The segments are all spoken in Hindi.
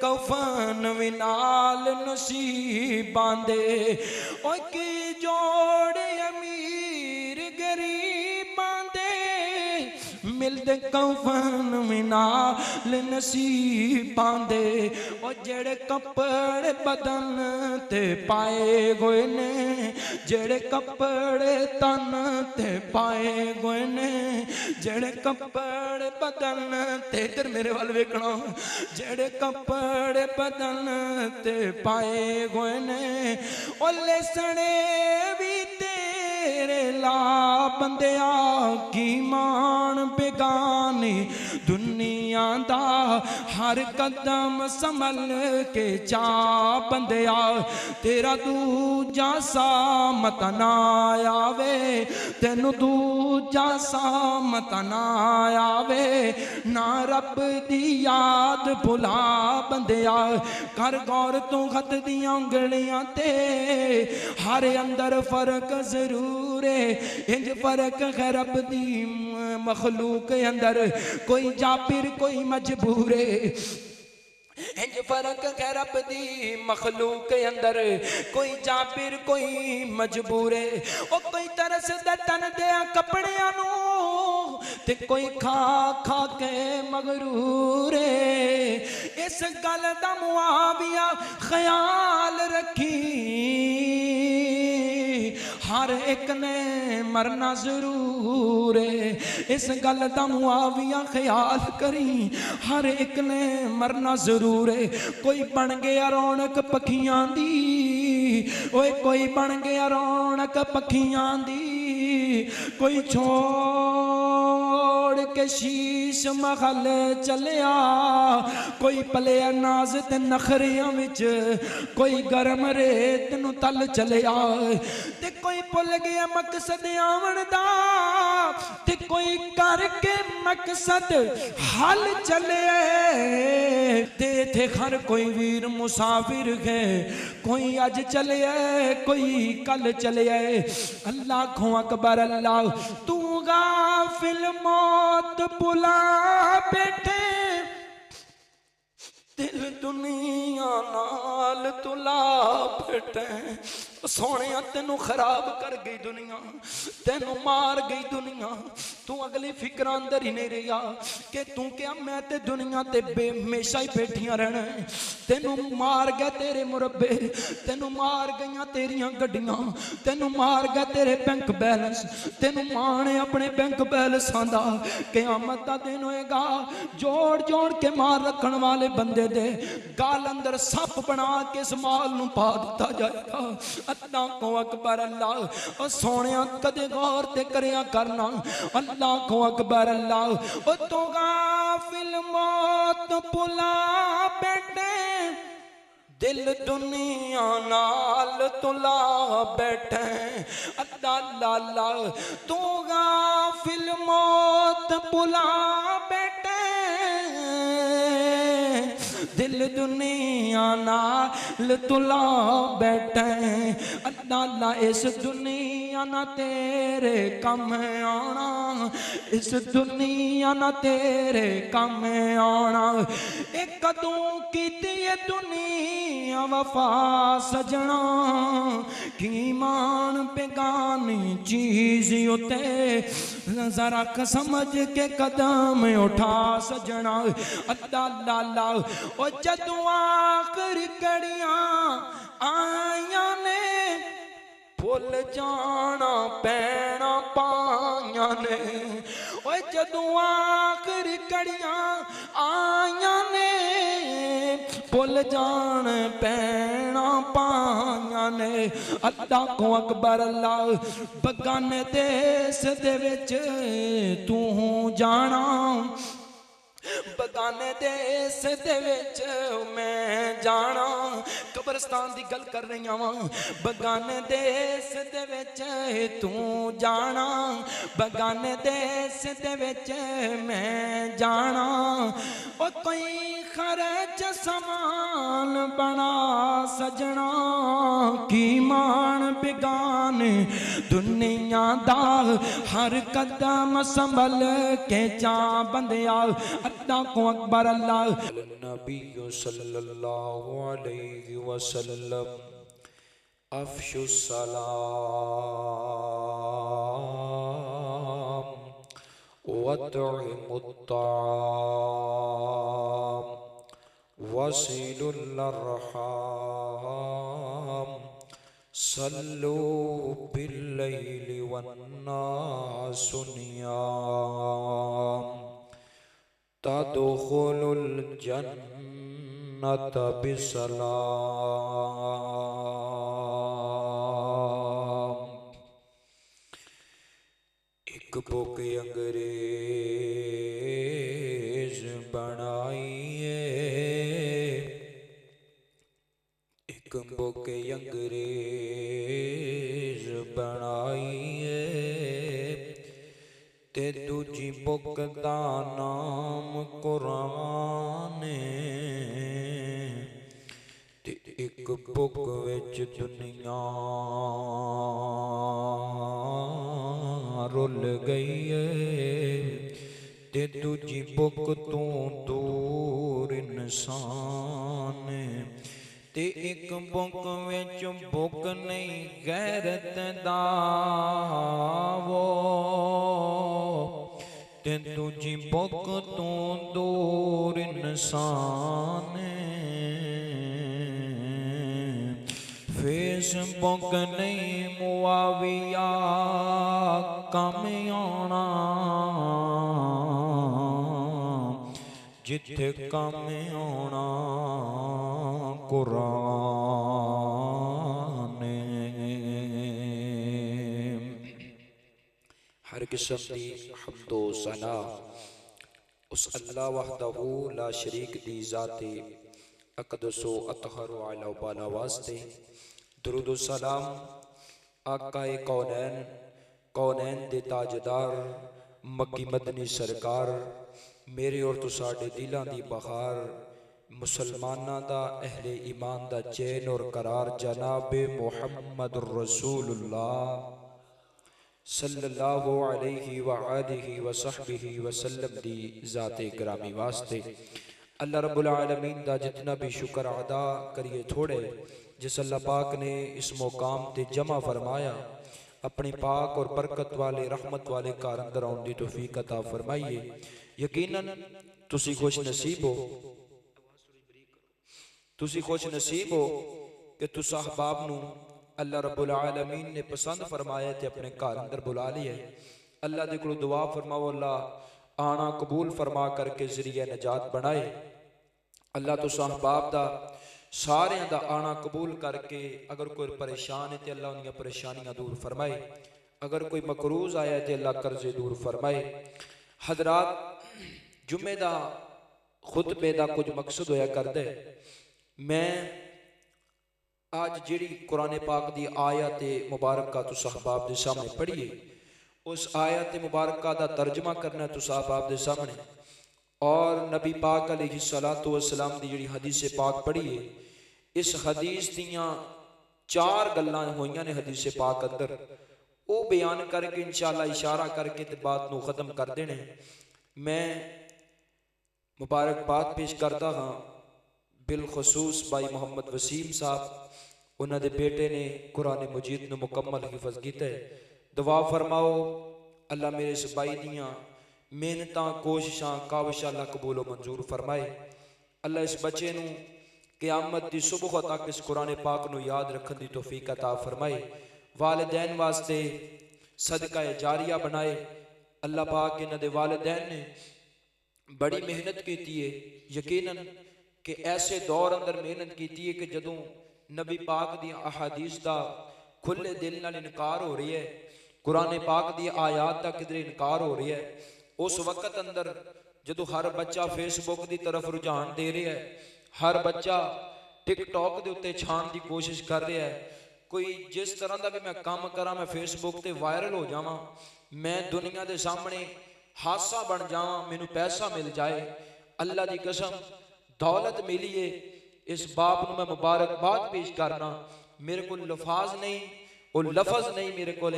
कफन भी नाल नसीबां दे ओ की जोड़े अमीर गरीबां दे मिलदे कफन भी नाल नसीबां दे ओ जेड़े कपड़े बदन ते पाए गए ने जेड़े कपड़े तन ते पाए गए ने जेड़े कपड़े बदन ते इधर मेरे वाल वेखना जेड़े कपड़े बदन ते पाए गए ने ओ लेसने भी तेरे ला बंदिया की मान बेगानी दुनिया दा हर कदम संभल के चा बंदिया तेरा दूजा सा मत ना आवे तेनू दूजा सा मत ना आवे ना रब दी याद भुला बंदिया कर गौर तू खत दियां उंगलियां ते हर अंदर फर्क जरूर है इंज फर्क है रब दी मखलूक अंदर कोई जाबिर कोई मजबूर है इंज फर्क है रब दी मखलूक के अंदर कोई जाबिर कोई मजबूर है ओ कोई तरस दे तन दे कपड़ियां नू ते कोई खा खा के मगरूर है इस गल दा मुआविया ख्याल रखी हर एक ने मरना जरूर है इस गल दा मुआविया ख्याल करी हर एक ने मरना जरूर है कोई बन गया रौनक पखियां दी ओए कोई बन गया रौनक पखियां दी कोई छोड़ के शीश महल चलिया कोई पले नाज ते नखरियां विच कोई गरम रेत नू तल चलिया ते कोई भुल गया मकसद आवन दा ते कोई करके मकसद हल चले ते थे हर कोई वीर मुसाफिर है कोई अज चले कोई कल चले अल्लाह खो अकबर अल्लाह तू गाफिल मौत बुला बैठे दिल दुनिया नाल तुला बैठे सोने तेनू खराब कर गई दुनिया तेनू मार गई दुनिया तू अगली फिक्र अंदर ही नहीं रहा कि तू क्या मैं ते दुनिया ते हमेशा ही बैठिया रहना तेनू मार गया तेरे मुरब्बे तेनू मार गई तेरिया गड्डियां तेनू मार गया तेरे बैंक बैलेंस तेनू माने अपने बैंक बैलेंसां दा क़यामत दा दिन होएगा जोड़ जोड़ के मार रखने वाले बंदे दे गाल अंदर सप बना के इस माल नू पा दिता जाएगा अल्लाह को अकबर अल्लाह ओ सोने कदे गौर ते करया करना अल्लाह को अकबर अल्लाह ओ तो गाफिल मौत भुला बैठे दिल दुनिया नाल तुला बैठे अल्लाह अल्लाह तू गाफिल मौत भुला बैठे दिल दुनिया नाल तुला बैठे अल्लाह इस दुनिया ना तेरे कम आना इस दुनिया ना तेरे कम आना एक कदों कीती है दुनिया वफा सजना की मान बेगानी चीज उते जरा समझ के कदम उठा सजना अल्लाह अल्लाह ओ जदों आखिरी घड़ियां आया ने भुल जाना पैना पाया ने ओ जदों आखिरी घड़ियां आया ने भुल जान पैना पाया ने अल्लाह को अकबर अल्लाह बगाने देश दे विच तू जाना बगाने देश दे विच मैं जाना कब्रस्तान दी गल कर रही हूँ बगाने देश दे विच तू जाना बगाने देश दे विच मैं जाना ओ कोई खर्च समान बना सजना की मान बेगाने दुनिया दा हर कदम संभल के जा बंदिया को अकबर अल्लाह नबी सल्लल्लाहु अलैहि वसल्लम अफ़शु सलाम वतइमुत ताम वसीलुल अरहाम सल्लू बिल्लैलि वन्नासु नियाम तदखुलुल जन्नत बिसलाम। एक बुक अंग्रेज बनाइए, एक बुक अंग्रेज बनाइए ते दूजी बुक दा नाम कुरान ते एक बुक विच दुनिया रुल गई है ते दूजी बुक तू दूर इंसान ते एक बुक विच बुक नहीं गैरत दा वो ते दूजी बुक तू दूर इंसान फेसबुक नहीं मुआविया कम आना जिथे कम आना कुरान। हर किस्म की हम्दो सना उस अल्लाह वहदहू ला शरीक दी ज़ाते अक़दसो अतहर अला बाला वास्ते दुरूद व सलाम आकाए कौनैन कौनैन दे ताजदार मक्की मदनी सरकार मेरे और तुसाडे दिलां दी बहार मुसलमाना दा अहले ईमान दा चैन और करार जनाबे मुहम्मद रसूलुल्लाह सल्लल्लाहु अलैहि व आलिहि व सहबिहि वसल्लम दी ज़ाते गिरामी वास्ते अल्लाह रब्बुल आलमीन दा जितना भी शुक्र अदा करिए थोड़े जिस अल्लाह पाक ने इस मुकाम ते जमा फरमाया अपनी पाक और बरकत वाले रहमत वाले घर अंदर आउण दी तौफीक अता फरमाइए। यकीनन तुसी खुश नसीब हो कि तुस अहबाब नू अल्लाह रब्बुल आलमीन ने पसंद फरमाया ते अपने घर अंदर बुला लिया। अल्लाह दे कोलों दुआ फरमाओ अल्लाह आना कबूल फरमा करके जरिया नजात बनाए। अल्लाह तुस अहबाब दा सारे दा आना कबूल करके अगर कोई परेशान है तो अल्लाह उन्हें परेशानियां दूर फरमाए, अगर कोई मकरूज आया तो अल्लाह कर्जे दूर फरमाए। हजरात जुम्मे दा खुतबे दा कुछ मकसद होया करदे। मैं आज जिहड़ी कुरान पाक दी आयत मुबारक तुस अहबाब दे सामने पढ़िए उस आयत मुबारक दा तर्जमा करना तुस अहबाब दे सामने और नबी पाक अलैहिस्सलातु वस्सलाम दी जिहड़ी हदीस पाक पढ़िए इस हदीस दियां चार गल्लां होईयां ने हदीस पाक अंदर वो बयान करके इंशाअल्लाह इशारा करके ते बात नूं खत्म कर देने। मैं मुबारकबाद पेश करता हाँ बिलखसूस भाई मोहम्मद वसीम साहब उन्हां दे बेटे ने कुरान मजीद नूं मुकम्मल हिफज कीता है। दुआ फरमाओ अल्लाह मेरे इस भाई दियां मेहनतां कोशिशां काविशां अल्लाह कबूल मंजूर फरमाए। अल्लाह इस बच्चे नूं क़यामत दी सुबह तक इस कुरान पाक नूं याद रखने की तौफीक अता फरमाए। वालिदैन वास्ते सदका जारिया बनाए। अल्लाह पाक इन्हां दे वालिदैन ने बड़ी मेहनत की है। यकीनन कि ऐसे दौर अंदर मेहनत की है कि जदों नबी पाक दी अहादीस दा खुले दिल नाल इनकार हो रही है, कुरान पाक दी आयात दा किधरे इनकार हो रही है, उस वक्त अंदर जदों हर बच्चा फेसबुक की तरफ रुझान दे रहा है, हर बच्चा टिकटॉक के उत्ते छाण की कोशिश कर रहा है, कोई जिस तरह का भी मैं काम करा मैं फेसबुक ते वायरल हो जावां, मैं दुनिया के सामने हासा बन जावां, मैनू पैसा मिल जाए। अल्लाह की कसम दौलत मिली है, इस बाप नूं मैं मुबारकबाद पेश करना। मेरे को लफाज नहीं, वो लफज नहीं मेरे को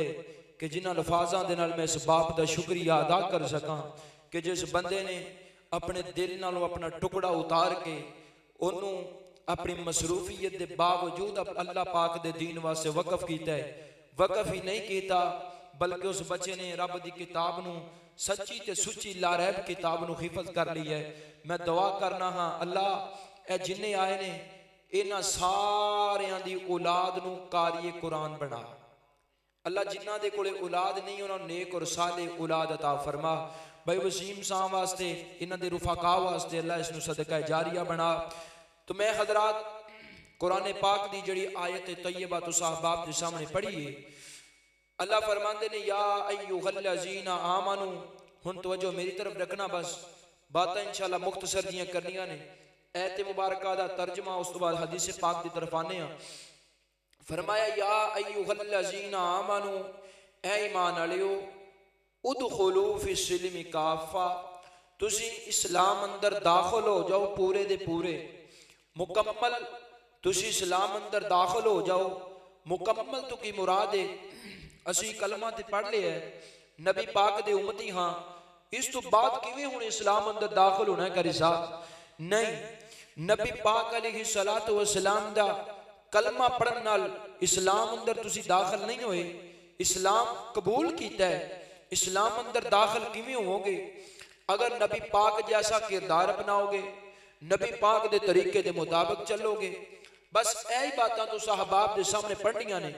कि जिन्हां लफाजां दे नाल मैं इस बाप का शुक्रिया अदा कर सकां कि जिस बंदे ने अपने दिल नालों अपना टुकड़ा उतार के ओनू अपनी मसरूफीयत के बावजूद अल्लाह पाक दे दीन वास्ते वकफ किया है। वकफ ही नहीं किया बल्कि उस बच्चे ने रब की किताब नू सच्ची ते सुची लारैब किताब नू हिफज कर लिया है। मैं दुआ करना हाँ अल्लाह ए जिन्ने आए ने इन्हां सारियां दी औलाद नू कारिए कुरान बना। अल्लाह जिन्हां दे कोले औलाद नहीं उन्हां नेक और साले औलाद अता फरमा। भाई वसीम साहब वास्ते इन्हां दे रुफाका वास्ते अल्लाह इसनू सदका जारिया बना। तो मैं हजरात कुरान पाक दी जड़ी आयत तैयबा तो साहबाब के सामने पढ़िए। अल्लाह फरमाते ने या अय्युहल्लज़ीना आमनू। हुन तवज्जो मेरी तरफ रखना, बस बातें इंशाअल्लाह मुख्तसर जियां करनियां ने। ऐत मुबारका दा तर्जमा उस तो बाद हदीस पाक की तरफ आने। फरमाया या अय्युहल्लज़ीना आमनू, ऐ ईमान वालियो, उदखुलू फिस्सिल्मी काफा, तुसी इस्लाम अंदर दाखिल हो जाओ पूरे दे पूरे मुकम्मल। तुसी इस्लाम अंदर दाखिल हो जाओ मुकम्मल। तो की मुराद है असी कलमा ते पढ़ लिया है, नबी पाक दे उम्मती हाँ, इस तो बाद किवें हुण इस्लाम अंदर दाखिल होना है करी साहब? नहीं, नबी पाक अलैहिस्सलातु वस्सलाम दा कलमा पढ़न नाल इस्लाम अंदर तुसी दाखिल नहीं होए। इस्लाम कबूल कीता है, इस्लाम अंदर दाखिल किवें होवोगे? अगर नबी पाक जैसा किरदार अपनाओगे, नबी पाक दे तरीके दे मुताबिक चलोगे। बस यही बातें तो अहबाब दे सामने पढ़नियां ने।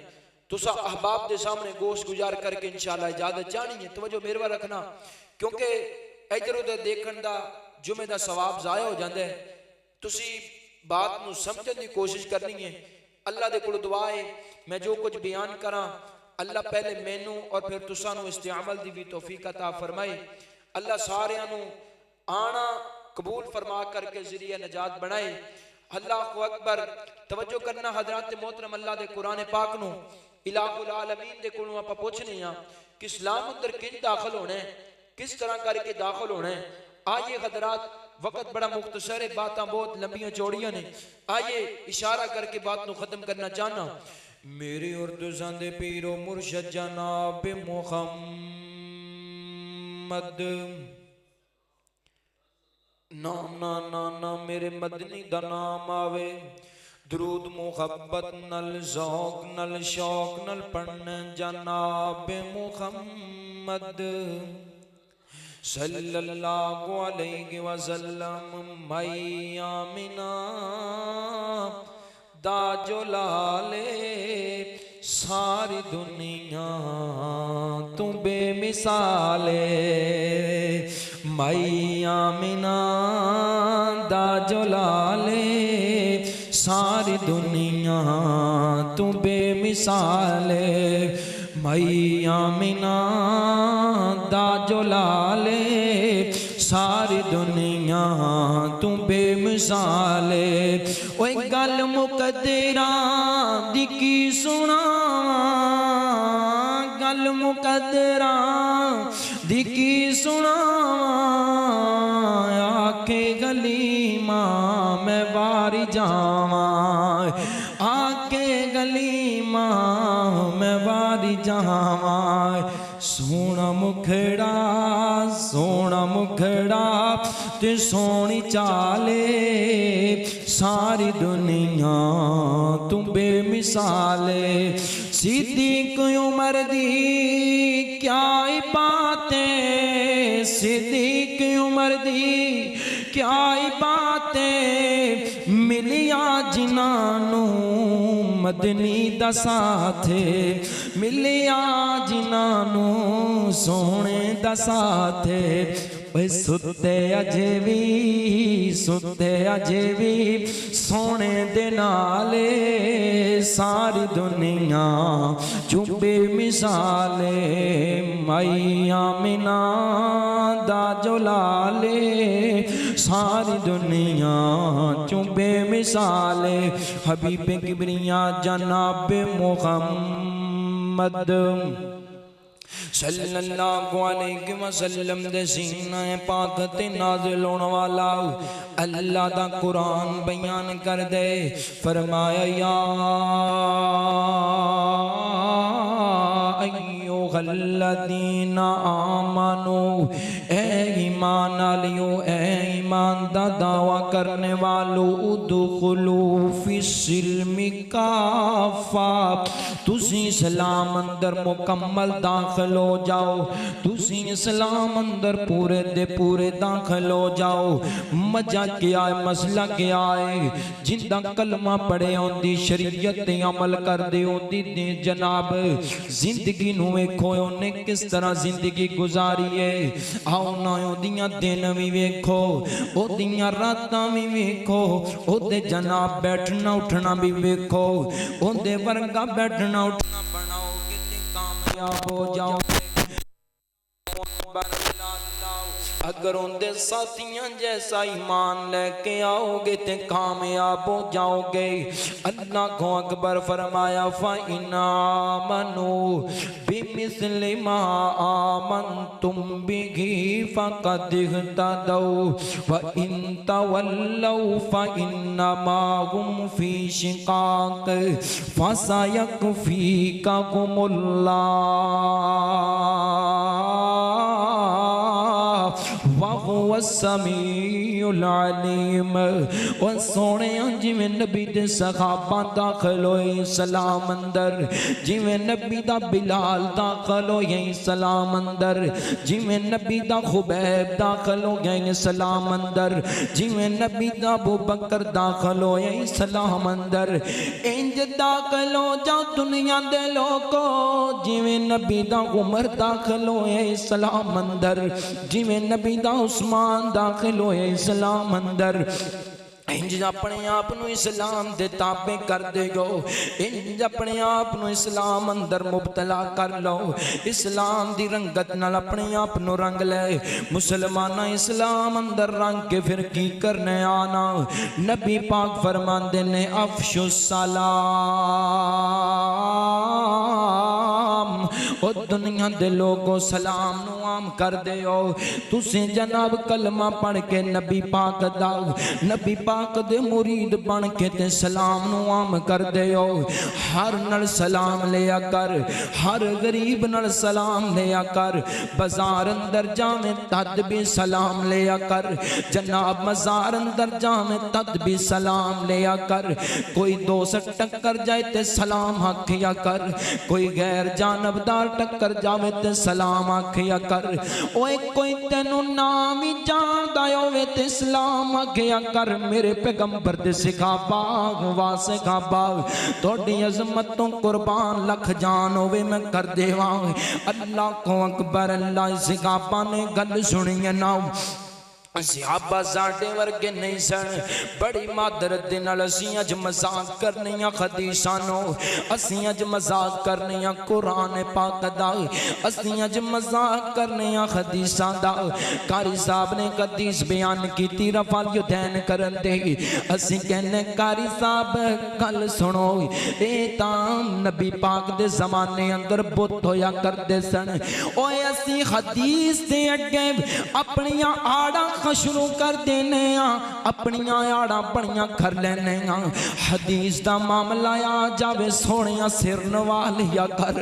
तुसा अहबाब दे सामने गोश्त गुजार करके इंशाअल्लाह इजाजत चाहनी है। तवज्जो मेरे वाल रखना, क्योंकि इधर उधर देखने का जुमे का सवाब जाया हो जाता है। तुसी बात नू समझने की कोशिश करनी है। अल्लाह दे कोल दुआ है मैं जो कुछ बयान करा अल्लाह पहले मैनू और फिर तुसा नू इस्तेअमल दी भी तौफीक अता फरमाए। अल्लाह सारियां नू आना कबूल फरमा करके ज़रिया नजात बनाए। अल्लाहु अकबर। तवज्जो करना हजरत मोहतरम, अल्लाह दे कुरान पाक नू इलाहुल आलमीन दे कोलों आपां पुछने आ कि इस्लाम अंदर किंज दाखिल होना है, किस तरह करके दाखिल होना है। आइए हजरात, वक्त बड़ा मुख्तसर है, बातें बहुत लंबियां चौड़ियां ने। आइए इशारा करके बात को खत्म करना चाहना। मेरे और तुसां दे पीरो मुर्शद जनाब मुहम्मद ना ना ना ना मेरे मदनी दा नाम आवे। दरूद मुहब्बत नल ज़ौक नल शौक नल पढ़ने जनाब मुहम्मद सल्लल्लाहु अलैहि वसल्लम। माई आमिना दा जो लाले सारी दुनिया तू बेमिसाले। माई आमिना दा जो लाले सारी दुनिया तू बेमिसाले। माई आमिना दा जो लाले सारी दुनिया तू बेमिसाले। ओए गल मुकद्दरा दी की सुना, गल मुकद्दरा दी की सुना। आके गली मां मैं वारी जावा, आके गली मां मैं वारी जावा। सोना मुखड़ा सोना मुखड़ा ते सोनी चाले सारी दुनिया तू बेमिसाले। सिद्दीक उमर दी क्या बातें, सिद्दीक उमर दी क्या बातें। मिलिया जिन्हानू मदनी दा साथे, मिलिया जिन्हानू सोने दा साथे। सुते अजे भी सोने दे नाले सारी दुनिया चुबे मिसाले। माई आमिना दा जो लाले सारी दुनिया चुबे मिसाले। हबीब किबरिया जनाब मुहम्मद सल्लल्लाहु अलैहि वसल्लम दे सीना पाक ते नाज़िल होने वाला अल्लाह दा कुरान बयान कर दे। फरमाया या अय्युहल्लज़ीना आमनू, ए ईमान वालियों, ए ईमान दा दावा करने वालों, उदखुलू फिस्सिल्मि काफा, तुसी इस्लाम अंदर मुकम्मल दाखिल हो जाओ, तुसी इस्लाम अंदर पूरे दे पूरे दाखिल हो जाओ। मजा क्या है, मसला क्या है? जिंदा कलमा पढ़े होंदी, शरीयत ते अमल कर दे होंदी ने जनाब, जिंदगी नू वेखो उन्हें किस तरह जिंदगी गुजारी है। आओ ना ओदियां दिन भी वेखो, ओदियां रातां भी वेखो, ओदे जनाब बैठना उठना भी वेखो, ओदे वर्गा बैठना उठना बनाओगे ते कामयाब हो जाओगे। अगर उनके साथियों जैसा ईमान लेके आओगे तो कामयाब हो जाओगे। अल्लाह को अकबर फरमाया, फ़इन्ना आमनू बिमिस्लि मा आमनतुम बिही फ़क़द इह्तदौ व इन तवल्लौ फ़इन्नमा हुम फ़ी शिक़ाक़ फ़सयकफ़ीकहुमुल्लाह वहुव समीउल अलीम। और सोने जिवें नबी दे सहाबा दाखिल होए इस्लाम अंदर, जिवें नबी दा बिलाल दाखिल होए इस्लाम अंदर, जिवें नबी दा खुबैब दाखिल हो गए इस्लाम अंदर, जिवें नबी दा अबू बकर दाखिल होए इस्लाम अंदर, इंज दाखिल हो जा दुनिया दे लोगो, जिवें नबी दा उमर दाखिल होए इस्लाम अंदर, जिवें नबी दा उस्मान दाखिल होए इस्लाम अंदर। इंज अपने आप को इस्लाम दे ताबे कर देगो, इंज अपने आप को इस्लाम अंदर मुबतला कर लो, इस्लाम दी रंगत नाल अपने आप को रंग ले। मुसलमान इस्लाम अंदर रंग के फिर की करने आना। नबी पाक फरमांदे ने, अफशुस सलाम, ओ दुनिया दे लोगों सलाम नू आम कर दियो। तुसी जनाब कलमा पढ़ के नबी पाक दा, नबी पाक दे मुरीद बन के ते सलाम नू आम कर दियो। हर नल सलाम लिया कर, हर गरीब नल सलाम लिया कर, बाजार अंदर जावे तद भी सलाम लिया कर, जनाब मजार अंदर जावे तद भी सलाम लिया कर। कोई दोस्त टक्कर जाए ते सलाम आखिया कर, कोई गैर जानबदार टक्कर जावे ते सलाम आखिया कर। ओए कोई तेनू नाम ही जानदा होवे ते सलाम आखिया कर। मेरे पैगंबर दे सिखाबा वासे खाबा, तोड़ी अजमत तो कुर्बान लख जान होवे मैं कर देवा। अल्लाह को अकबर, अल्लाह सिखाबा ने गल सुनी है ना, सिहाबा साडे वर्गे नहीं सन। बड़ी मादरत दे नाल असीं अज मजाक करने हदीसां नो, असीं अज मजाक करने कुरान पाक दा, असीं अज मजाक करने हदीसां दा। कारी साहब ने हदीस बयान कीती रफाल युदैन करन दे, असीं कहने कारी साहब गल सुनो, ए तां नबी पाक दे जमाने अंदर बुत होया करदे सन। ओए असीं हदीस दे अगे अपनियां आड़ा शुरू कर देने, अपनिया आड़ा बड़िया कर लेने। हदीस का मामला आ जावे सोनिया सिर नवा लिया कर।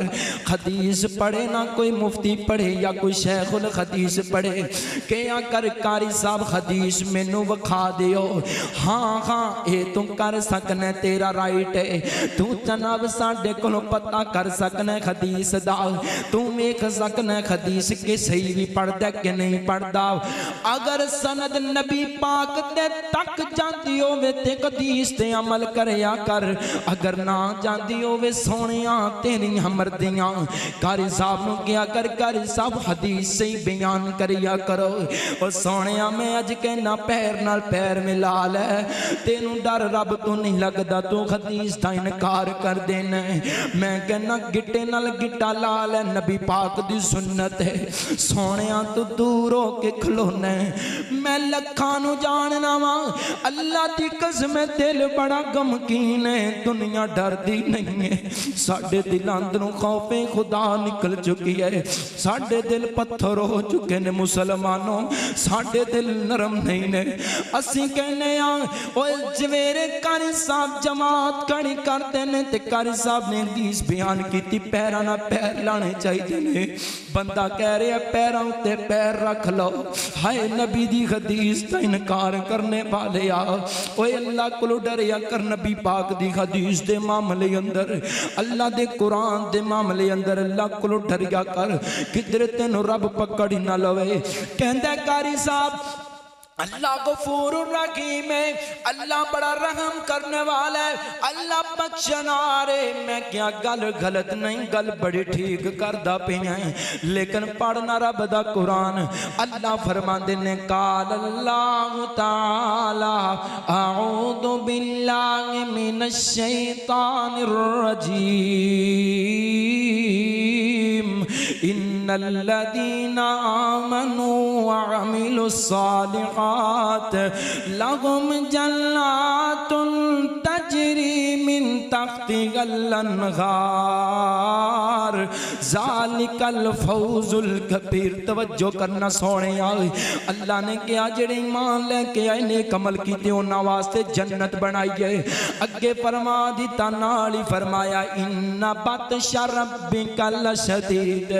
हदीस पढ़े ना कोई मुफ्ती पढ़े या कोई शेखुल हदीस पढ़े, क्या कर कारी साहब हदीस मैनू विखा दियो। हाँ हाँ ये तू कर सकना, तेरा राइट है, तू जनाब साडे कोलों पता कर सकना हदीस दा, तू वेख सकना हदीस के सही भी पढ़दा कि नहीं पढ़दा। अगर सनद नबी पाक दे तक जाती होवे ते हदीस ते अमल करया कर, अगर ना जाती होवे सोनिया तेरियां मर्दियां। कारी साहब नू क्या कर, कारी साहब हदीस से ही बयान करिया करो। और सोनिया मैं अज कहना पैर नाल पैर मिला ले, तेनू डर रब तो नहीं लगदा, तू हदीस दा इनकार कर देना। मैं कहना गिट्टे नाल गिट्टा ला ले, नबी पाक दी सुन्नत है। सोनिया तू दूर हो के खलोना, मैं लखां नू जानना वा अल्लाह दी कसम दिल बड़ा गमकीन है दुनिया डरदी नहीं है साडे दिल अंदरों खौफे खुदा निकल चुकी है साडे दिल पत्थर हो चुके ने मुसलमानों साडे दिल नरम नहीं ने असी कहने ओए जवेरे कारी साहब जमात कड़ी करते ने ते कारी साहब ने हदीस बयान की पैरां ना पैर लाने चाहिए ने बंदा कह रहा पैरों उत्ते पैर रख लो हाय नबी दी हदीस का इनकार करने वाले ओए अल्लाह को डरिया कर नबी पाक दी हदीस दे मामले अंदर अल्लाह दे कुरान दे मामले अंदर अल्लाह को डरिया कर किधर तेनों रब पकड़ ना लवे कहंदा कारी साहब अल्लाह गफूर रहीम है अल्लाह बड़ा रहम करने वाला है अल्लाह बख्शनारे मैं क्या गल गलत नहीं गल बड़ी ठीक करदा पिया लेकिन पढ़ना रब दा कुरान अल्लाह फरमांदे ने काल अल्लाह ताला अऊदु बिल्लाहि मिनश शैतानिर रजीम इन्नल्लज़ीना आमनू व अमिलुस्सालिहात लहुम जन्नातुन तजरी मिन तहतिहल अन्हार ज़ालिकल फौजुल कबीर तवज्जो करना सोने अल्लाह ने कहा जेड़े ईमान लेके आए नेक अमल कीते उन्हां वास्ते जन्नत बनाई है अगे फरमा दिता नाल ही फरमाया इन्ना बतशा रब्बिका लशदीद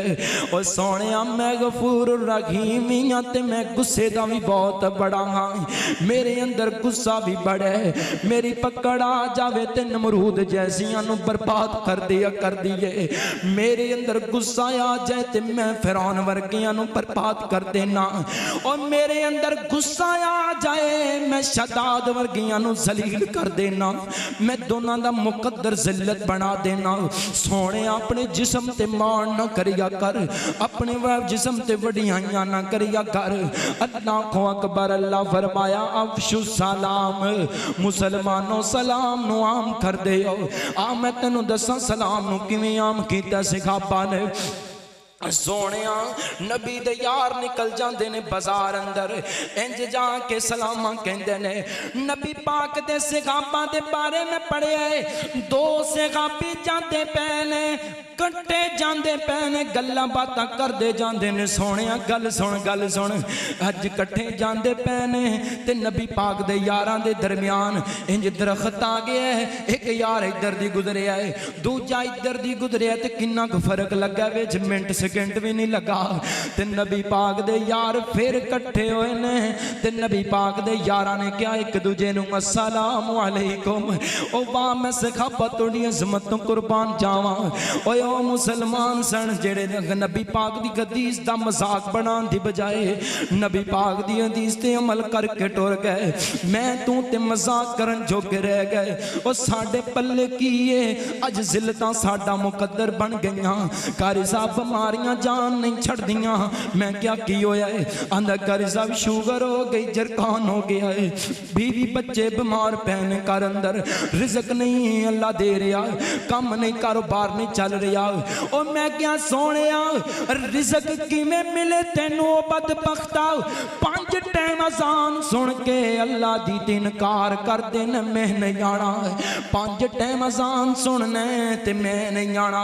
ओ सोने मैं गफूर रहीम हां ते मैं गुस्से दा भी बहुत बड़ा हां मेरे अंदर गुस्सा भी बड़ा है मेरी पकड़ आ जावे ते नमरूद जैसियां नु बर्बाद कर दिए मेरे अंदर गुस्सा आ जाए ते मैं फिरौन वर्गियां नु बर्बाद कर देना और मेरे अंदर गुस्सा आ जाए मैं शदाद वर्गियां नु जलील कर देना मैं दोनों दा मुकद्दर जिल्लत बना देना सोने अपने जिस्म ते मान न करिया कर अपने जिस्म ते वडियाइयां ना करिया कर अल्लाह को अकबर अल्लाह फरमाया अफशु सलाम मुसलमानों सलाम नु आम कर दे आ मैं तेनू दसा सलाम नु किवें आम कीता सिखाबा ने सोने नबी दे यार निकल जाते ने बाजार अंदर इंज जाके सलामा कहते ने नबी पाक दे सिखाबा दे बारे में पढ़िया दो सिखाबी जाते पे ने कट्टे जाते पे ने गल्लां बातां करते जाते ने सोने गल सुन अज कट्ठे जाते पे ने ते नबी पाक दे यारां दे दरम्यान इंज दरख्त आ गया है एक यार इधर दी गुजरिया है दूजा इधर दी गुजरिया ते किन्ना क फर्क लगा विच मिनट सेकंड भी नहीं लगा ते नबी पाक दे यार फिर कट्ठे होए ने ते नबी पाक दे यारां ने क्या एक दूजे नूं अस्सलाम वालेकुम ओ वाह मैं सखाबा तोड़ी अज़मत तो कुर्बान जावां ओए ओ मुसलमान सन जेड़े नबी पाक दी हदीस दा मजाक बनाने दी बजाय नबी पाक दी हदीस ते अमल करके टुर गए मैं तू ते मजाक करन जोगे रह गए ओ साडे पल्ले की है अज जिल्लतां साडा मुकद्दर बन गईयां कारी साहब बीमारियां जान नहीं छड़दियां मैं क्या की होया है आंदा कारी साहब शुगर हो गई जरखान हो गया है बीवी बच्चे बीमार पैन घर अंदर रिज़्क नहीं अल्लाह दे रहा काम नहीं कारोबार नहीं चल रहा ओ मैं क्या सोने रिज़्क किवें मिले तेनू बदबख्ता 5 टाइम अज़ान सुन के अल्लाह दी इनकार कर देन मैं नहीं आना 5 टाइम अज़ान सुनने ते मैं नहीं आना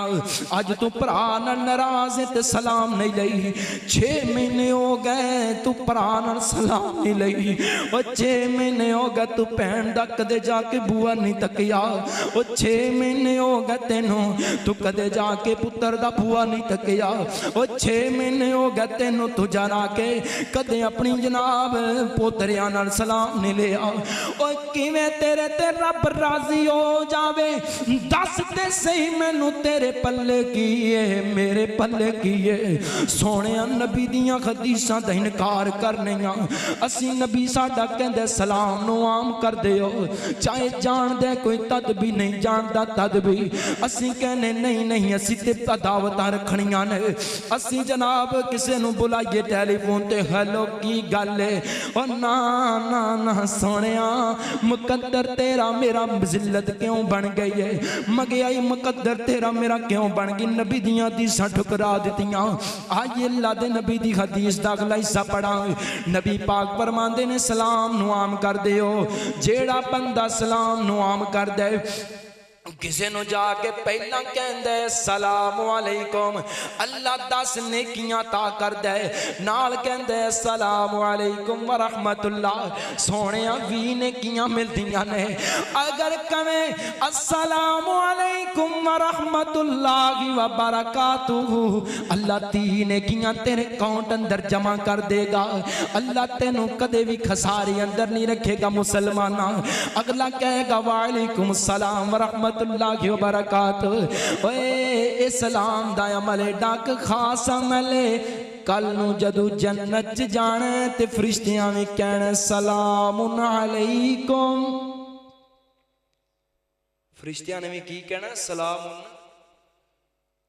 अज तू भरा नाराज है ते सलाम नहीं लई 6 महीने हो गए तू भरा नाल सलाम नहीं लई ओ 6 महीने हो गए तू भैन दा कदे जाके बुआ नहीं तकिया ओ 6 महीने हो गए तेनू तू कदे जाके पुत्र दा बुआ नहीं तकिया ओ 6 महीने हो गए तेनू तू जाना के कदे अपनी जनाब पोतरियां नाल सलाम नहीं लिया ओ किवें तेरे ते रब राजी हो जावे दस ते सही मैनू तेरे पल्ले की है मेरे पल्ले की है सोने नबी दियां हदीसां दा इनकार करने असी नबी साडा कहंदे सलाम नु आम कर दियो चाहे जान दे कोई तद भी नहीं जानदा तद भी असी कहने नहीं नहीं असी ते दावतां रखणियां ने असी जनाब किसे नु बुलाइए टेलीफोन ते हेलो की गल है ओ ना ना ना सोनिया मुकद्दर तेरा मेरा जिल्लत क्यों बन गई है मगियाई मुकद्दर तेरा मेरा क्यों बन गई नबी दियां हदीसां ठुकरा दित्तियां आई अल्लाह दे नबी दी हदीस दा अगला हिस्सा पढ़ा। नबी पाक फरमांदे ने सलाम नू आम कर दियो। जेड़ा बंदा सलाम नू आम कर दे किसे नु जाके पहला कहंदा है सलाम अलैकुम, अल्लाह 10 नेकियां ता कर दे। नाल कहंदा है सलाम अलैकुम व रहमतुल्लाह, सोहणिया 20 नेकियां मिलदियां ने। अगर कहें अस्सलाम अलैकुम व रहमतुल्लाहि व बरकातुहू, अल्लाह 3 नेकियां तेरे अकाउंट अंदर जमा कर देगा। अल्लाह तेनू कदे भी खसारे अंदर नहीं रखेगा। मुसलमाना अगला कहेगा वालेकुम सलाम व रहमतुल्लाहि व बरकातुहू। ओए इस्लाम दा अमल डाक खास अमल कल नू जदू जन्नत च जाना ते फरिश्तियां भी कहना सलामुन अलैकुम। फरिश्तियां ने भी की कहना सलामुन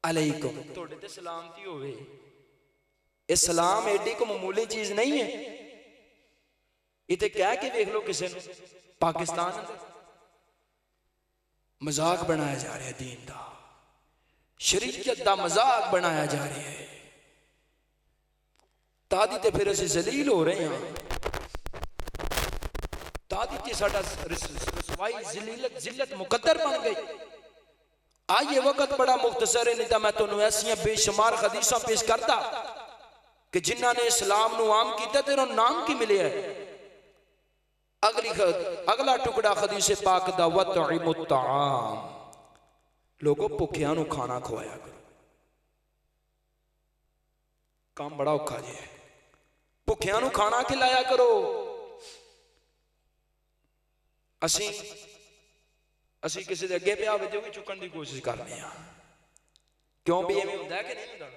अलैकुम। तोड़े ते सलामती होवे। ये सलाम एडी को मामूली चीज नहीं है। इते कह के देख लो किसी ने पाकिस्तान मजाक बनाया जा रहा है, दीन दा शरीयत दा मजाक बनाया जा रहा है। तादी ते फिर असीं जलील हो रहे हैं। तादी ते साडा रसवाई जिल्लत मुकद्दर बन गई। आइए वक्त बड़ा मुख्तसर है, नहीं तो मैं तुहानू ऐसियां बेशुमार हदीसां पेश करता कि जिन्हां ने इस्लाम नू आम कीता ते उन्हां नू नाम की मिले है। अगला टुकड़ा हदीस पाक दा वतइमुत ताआम, लोगों भुखियां नू खाना खवाया करो। काम बड़ा औखा जी है। भुखियां नू खाना खिलाया करो। असी किसी दे अगे पिया जो भी चुकन की कोशिश करने हैं। क्यों भी इवें हुंदा है कि नहीं हुंदा?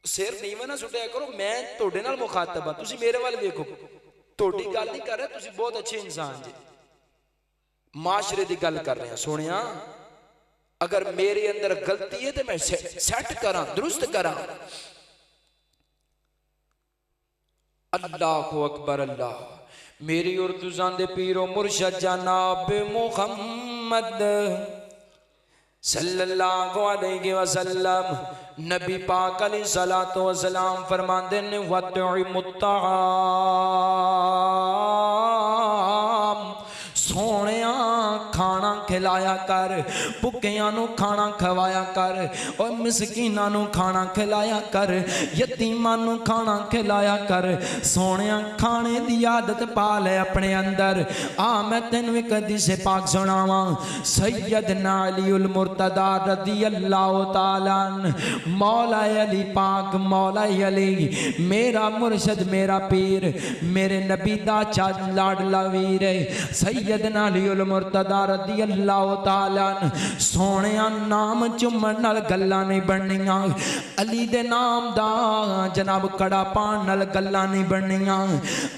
सिर नीवां ना सुटिया करो। मैं तुहाडे नाल मुखातब हां, तुसीं मेरे वाल देखो। थोड़ी गल नहीं कर रहे, तुसीं बहुत अच्छे इंसान जी, माशरे की गल कर रहे हैं। सुनिया अगर मेरे अंदर गलती है तो मैं सेट करा, दुरुस्त करा। अल्लाह अकबर अल्लाह। मेरी उर्दू जान दे पीरो मुर्शद जनाब मुहम्मद सल्लल्लाहु अलैहि वसल्लम नबी पाक अलैहिस्सलातु वस्सलाम फरमांदे ने वतइमुत ताआम, सोहणिया खाना खिलाया कर। भुखियां नू खाना खवाया कर। और मिसकीनां नू खाना खिलाया कर। यतीमां नू खाना खिलाया कर। सोहणिया खाने की आदत पा ले अपने अंदर। आ मैं तेनू एक हदीस पाक सुनावां। सैयदना अलीउल मुर्तदा रज़ियल्लाहु ताला अन्हु, मौला अली पाक, मौला अली मेरा मुर्शद, मेरा पीर, मेरे नबी दा चाचा लाडला वीर है। सैयदना अलीउल मुर्तदा रज़ियल्लाहु ताला अन्हु, सोहणिया नाम चुमन नाल गल्लां नहीं बननियां। अली दे नाम दा जनाब कड़ा पान नाल गल्लां नहीं बननियां।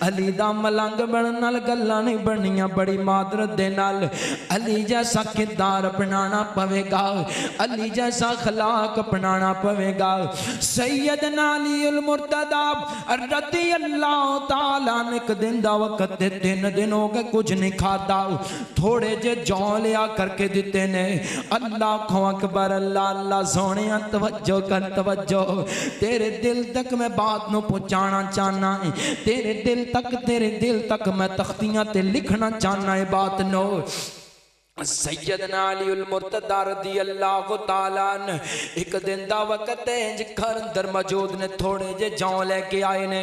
अली दा मलंग बनन नाल गल्लां नहीं बननियां। बड़ी मादरत दे नाल अली जैसा किरदार अपनाना पवेगा। अली जैसा अखलाक अपनाना पवेगा। सैयदना अलीउल मुर्तदा रज़ियल्लाहु ताला अन्हु एक दिन दा वक्त 3 दिन हो गए कुछ नहीं खाता। थोड़े जे जौ लिया करके दिते ने। अल्लाह अकबर अल्लाह अल्लाह। सोने तवज्जो कर, तवज्जो। तेरे दिल तक मैं बात नू पहुंचाना चाहना है। तेरे दिल तक मैं तख्तियां ते लिखना चाहना है बात नो। सैयदना अलीउल मुर्तदा रज़ियल्लाहु ताला अन्हु एक दिन दा वक्त है, घर अंदर मौजूद ने थोड़े जे जौ लेके आए ने।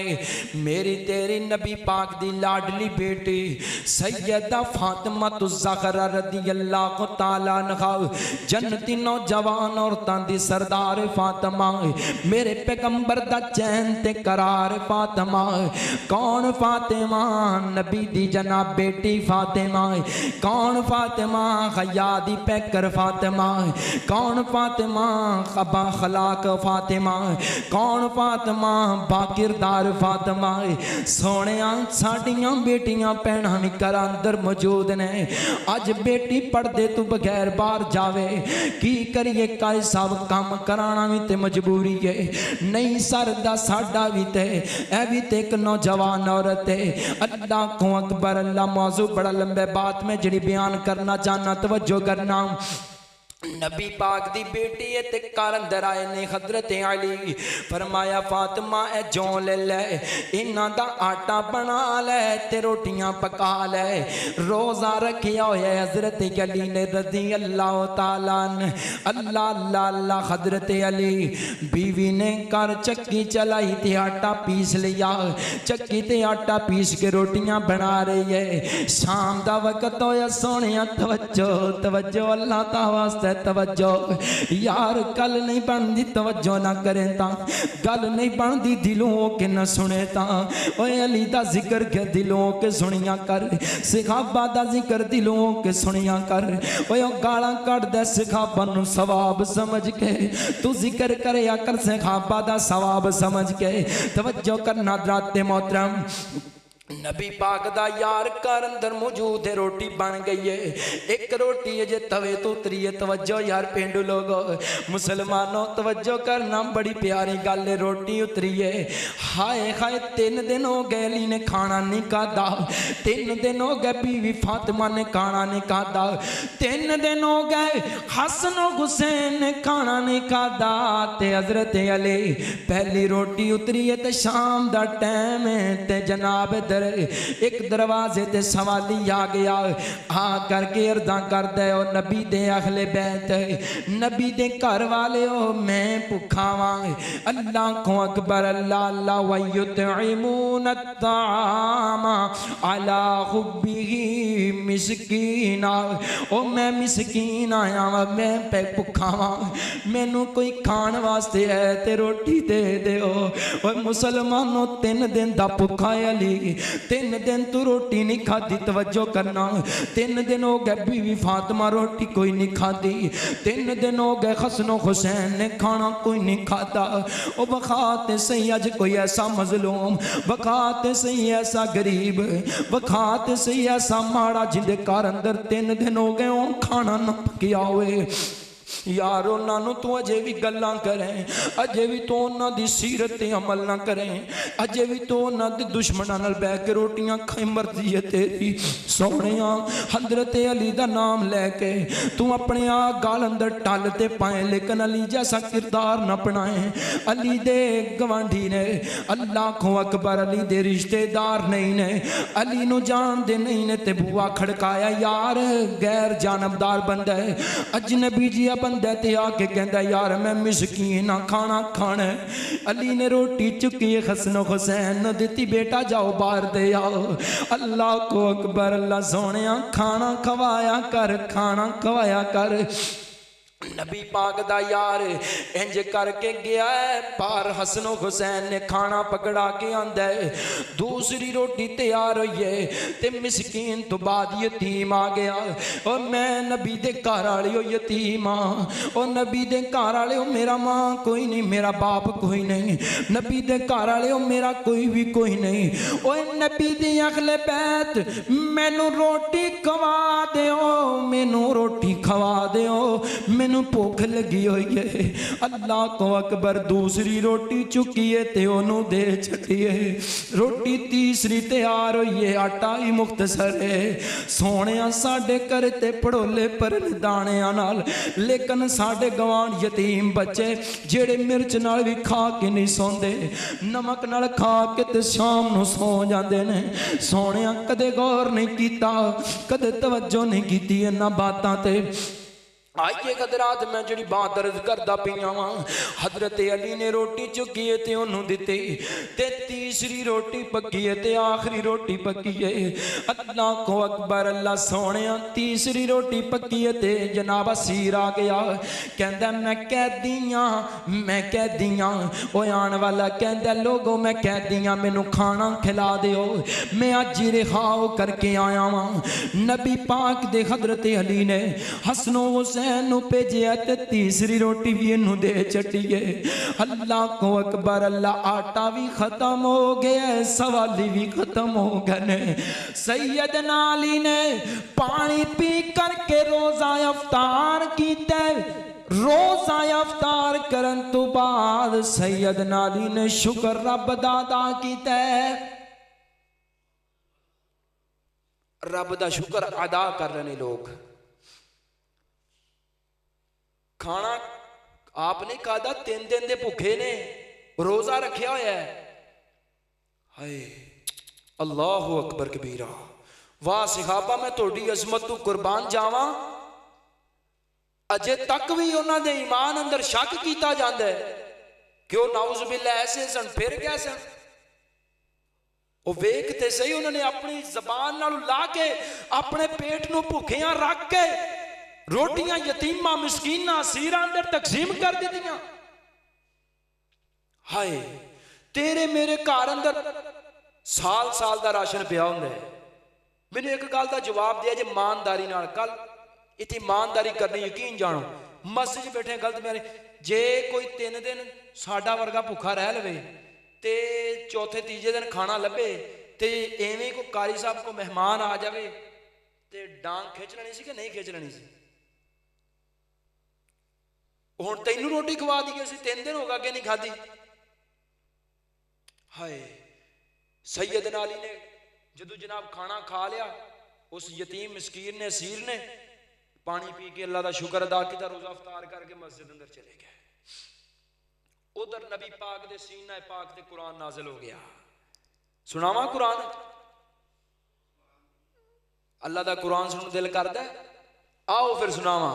मेरी तेरी नबी पाक दी लाडली बेटी सैयदा फातिमा ज़हरा रज़ियल्लाहु ताला अन्हा, जन्नती नौजवान औरतां दी सरदार फातिमा, मेरे पैगंबर दा चैन ते करार फातिमा। कौन फातिमा? नबी दी जनाब बेटी फातिमा। कौन फातिमा? खयादी पैकर फातिमा। कौन फातिमा? खबा खलाक फातिमा। कौन फातिमा? बाकिरदार फातिमा। सोने साडियां बेटियां भैणां भी घर अंदर मौजूद ने। अज बेटी पढ़दे तू बगैर बाहर जावे की करिए? कई सब काम कराना भी ते मजबूरी है। नहीं सरदा साडा भी ते ऐ भी ते एक नौजवान औरत है। अल्लाह अकबर अल्लाह। मौजू बड़ा लंबे बात में जड़ी बयान करना चाहना, तवज्जो करना। नबी पाक दी बेटी है ते घर अंदर आए ने हजरत अली फरमाया फातिमा ए जौ ले ले इन्हां दा आटा बना ले ते रोटियां पका ले रोजा रखिया होया हजरत अली ने रज़ी अल्लाह तआला अल्लाह अल्लाह अल्लाह हजरत अली बीवी ने घर चक्की चलाई ते आटा पीस लिया चक्की ते आटा पीस के रोटियां बना रही है शाम दा वक्त होया सोनिया तवज्जो तवज्जो अल्लाह दा वास्ते तवज्जो यार गल नहीं बनती तवज्जो ना करें ता गल नहीं बनती दिलों के न सुने ता ओए अली दा जिक्र के दिलों के सुनिया कर सहाबा दा जिक्र दिलों के सुनिया कर ओए गाला कट दे सहाबा नु सवाब समझ के तू जिक्र करया कर सहाबा दा सवाब समझ के तवज्जो करना दराते मोहतरम नबी पाक दा यार घर अंदर मौजूद है रोटी बन गई है एक रोटी है जे तवे तो उतरी है तवज्जो यार पेंडू लोगो मुसलमानों तवज्जो करना बड़ी प्यारी गल है रोटी उतरी है हाय हाय 3 दिन हो गए अली ने खाना नहीं खादा 3 दिन हो गए बीवी फातिमा ने खाना नहीं खादा 3 दिन हो गए हसन और हुसैन ने खाना नहीं खादा ते हजरत अली पहली रोटी उतरी है ते शाम दा टाइम है ते जनाब एक दरवाजे ते सवाली आ गया आ करके अर्दा कर दे ओ नबी दे अहले बैत नबी दे घर वाले ओ मैं भुखा वां अल्लाह को अकबर अल्लाह अल्लाह व युतइमून अत्तामा अला हुब्बिही मिस्कीना ओ मैं मिस्कीन आया वां मैं पे भुखा वां मैनू कोई खान वास्ते है ते रोटी दे दियो ओ मुसलमानों 3 दिन दा भुखा अली 3 दिन तू रोटी नहीं खादी तवज्जो करना 3 दिन हो गए बीवी फातिमा रोटी कोई नहीं खादी 3 दिन हो गए हसन हुसैन ने खाना कोई नहीं खाता ओ बखाते सही अज कोई ऐसा मजलूम बखाते सही ऐसा गरीब बखाते सही ऐसा माड़ा जिंदे घर अंदर 3 दिन हो गए ओ खाना न पकिया होए यार उन्होंने तू अजे भी गल्लां करें अजे भी तू उन्हों की सीरत ते अमल ना करें अजे भी तू उन्हों के दुश्मनों नाल बैठ के रोटियां खाई मर्जी है तेरी सोने हजरत अली दा नाम लैके तू अपने आप गाल अंदर टल ते पाए लेकिन अली जैसा किरदार न अपनाए अली दे गवांढी ने अल्लाह को अकबर अली दे रिश्तेदार नहीं ने अली नू जानते नहीं ने ते बुआ खड़काया यार गैर जानबदार बंदा है अजनबी जी बंदा ते आके कहता यार मैं मिसकीन खाना खाना अली ने रोटी चुकी हसन हुसैन ने दी बेटा जाओ बाहर दे आओ अल्लाह को अकबर अल्लाह सोने खाना खवाया कर खाना खवाया कर नबी पाक दा यार इंज करके गया है पार हसन हुसैन ने खाना पकड़ा के आंदा है दूसरी रोटी तैयार हुई है ते मिसकीन तो बाद यतीम आ गया और मैं नबी दे घर वाले हो यतीम हाँ और नबी दे घर वाले हो मेरा माँ कोई नहीं मेरा बाप कोई नहीं नबी दे घर वाले हो मेरा कोई भी कोई नहीं ओए नबी दी अगले बैत मैनू रोटी खवा दियो मैनू रोटी खवा दियो मैनू भुख लगी हुई है अल्लाह को अकबर दूसरी रोटी चुकी है ते ओनू दे छटी है रोटी तीसरी तैयार हुई है आटा ही मुख्तसर है सोने साडे घर ते पड़ोले पर दाणियां नाल लेकिन साडे गवांढ यतीम बच्चे जेड़े मिर्च नाल भी खा के नहीं सौंदे नमक नाल खा के ते शाम नू सौ जांदे ने सोने कदे गौर नहीं कीता कदे तवज्जो नहीं कीती इन्हां बातां ते आइए कदरात मैं जी बात दर्ज करता पिया वा हजरत अली ने रोटी चुकी है ते ओनू दिती ते तीसरी रोटी पकी है ते आखिरी रोटी पकी है अल्लाह को अकबर अल्लाह सोने तीसरी रोटी पकी है ते जनाब सीर आ गया कहंदा मैं कैदी ओ आने वाला कहंदा लोगो मैं कैदी मैनू खाना खिला दियो मैं अज ही रिहा करके आया वा नबी पाक दे हजरत अली ने हसनो हुसैन भेजिया ते तीसरी रोटी भी इनू दे चटिए अल्लाह को अकबर अल्लाह आटा भी खत्म हो गया सवाली भी खत्म हो गए सैयदना अली ने पानी पी करके रोजा अफ्तार कीता रोजा अफ्तार करन तो बाद सैयदना अली ने शुक्र रब दा अदा कीता रब दा शुक्र अदा कर रहे लोग खाना आप नहीं खादा, 3 दिन दे भुखे ने, रोजा रखिया होया है। हाय अल्लाहु अकबर कबीरा। वाह सहाबा, मैं तुहाडी अजमत तू कुर्बान जावां। अजे तक भी उन्हां दे ईमान अंदर शक कीता जांदा है कि वह नाउज़ बिल्ला ऐसे सन, फिर क्या सन। वो वेखते सही, उन्होंने अपनी जबान नाल ला के अपने पेट नूं भुखियां रख के रोटियां यतीमा मिसकीना सीरा अंदर तकसीम कर दित्तियां। हाय तेरे मेरे घर अंदर साल साल का राशन पिया हुंदा है। मैनूं एक गल का जवाब दिया जे ईमानदारी नाल, कल इत्थे ईमानदारी करनी, यकीन जानो मस्जिद बैठे गलत मेरे, जे कोई 3 दिन साडा वर्गा भुखा रह लवे ते चौथे तीजे दिन खाना लभे ते एवें को कारी साहब को मेहमान आ जावे ते डांग खिंच लेनी सी कि नहीं खिंच लेनी सी। हुण तैनूं रोटी खवा दी सी, 3 दिन हो गए अगे नहीं खाधी। हाय सैयदना अली ने जदों जनाब खाना खा लिया, उस यतीम मिस्कीन ने असीर ने पानी पी के अल्लाह का शुक्र अदा किया, रोजा अफ्तार करके मस्जिद अंदर चले गए। उधर नबी पाक दे सीना पाक दे कुरान नाजिल हो गया। सुनावा कुरान, अल्लाह दा कुरान सुन दिल करदा है, आओ फिर सुनावा।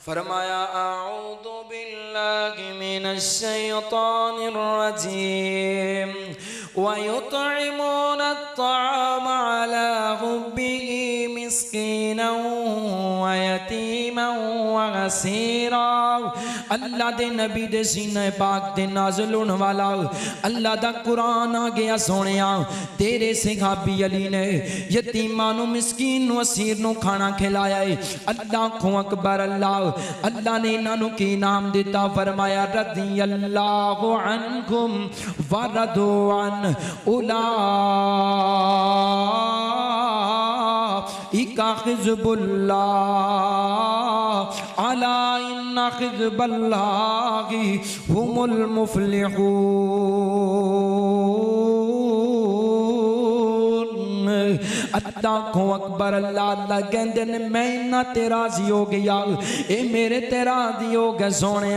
फरमाया आऊदु बिल्लाहि मिनश शैतानिर रजीम व युतइमून अत्तआम अला हुब्बिही मिस्कीनन व यतीमन व असीरा। अल्लाह दे नबी दे सीने पाक दे नाज़िल होने वाला अल्लाह दा कुरान आ गया। सोनिया तेरे सहाबी अली ने यतीमां नूं मिस्कीन नूं असीर नूं खाना खिलाया है। अल्लाह अकबर। अल्लाह ने इन्हों की नाम दिता, फरमाया रज़ियल्लाहु अन्हुम व रदू अन उलाइका हिज़्बुल्लाह अला इन्ना हिज़्बल्लाहि हुमुल मुफ़्लिहून। अल्लाह अकबर। अल्लाह कहते ने मैं इन्ना ते राजी हो गया, ए मेरे ते राजी हो गए। सोने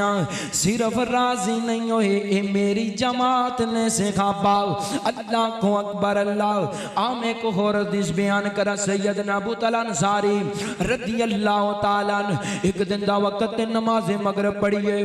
सिर्फ राजी नहीं होए, ए मेरी जमात ने सहाबा। अल्लाह अकबर। अल्लाह आमे को होर हदीस बयान करा। सैयदना अबू तला अंसारी रज़ियल्लाहु ताला एक दिन दा वक्त नमाज मगरिब पढ़िए,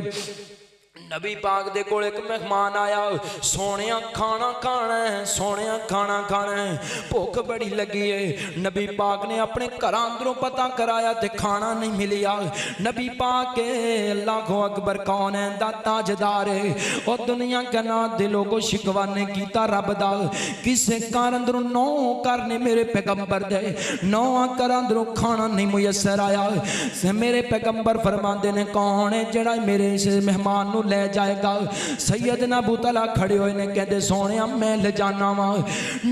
नबी पाक दे कोल एक मेहमान आया। सोने खाना खाना है, सोने खाना खाना है, भुख बड़ी लगी है। नबी पाक ने अपने घर अंदरों पता कराया तो खाना नहीं मिलिया। नबी पाक के अल्लाह अकबर कौन है, दा ताजदार है और दुनिया के नाथ दे लोगों शिकवा ने कीता रब दा। किसे घर अंदरों 9 घर ने मेरे पैगंबर दे 9 घर अंदरों खाना नहीं मुयसर आया। मेरे पैगंबर फरमाते ने कौन है जेड़ा मेरे इस मेहमान नूं जाएगा। सैयदना अबू तला खड़े हुए ने, कहते सोने मैं ले जाना वा।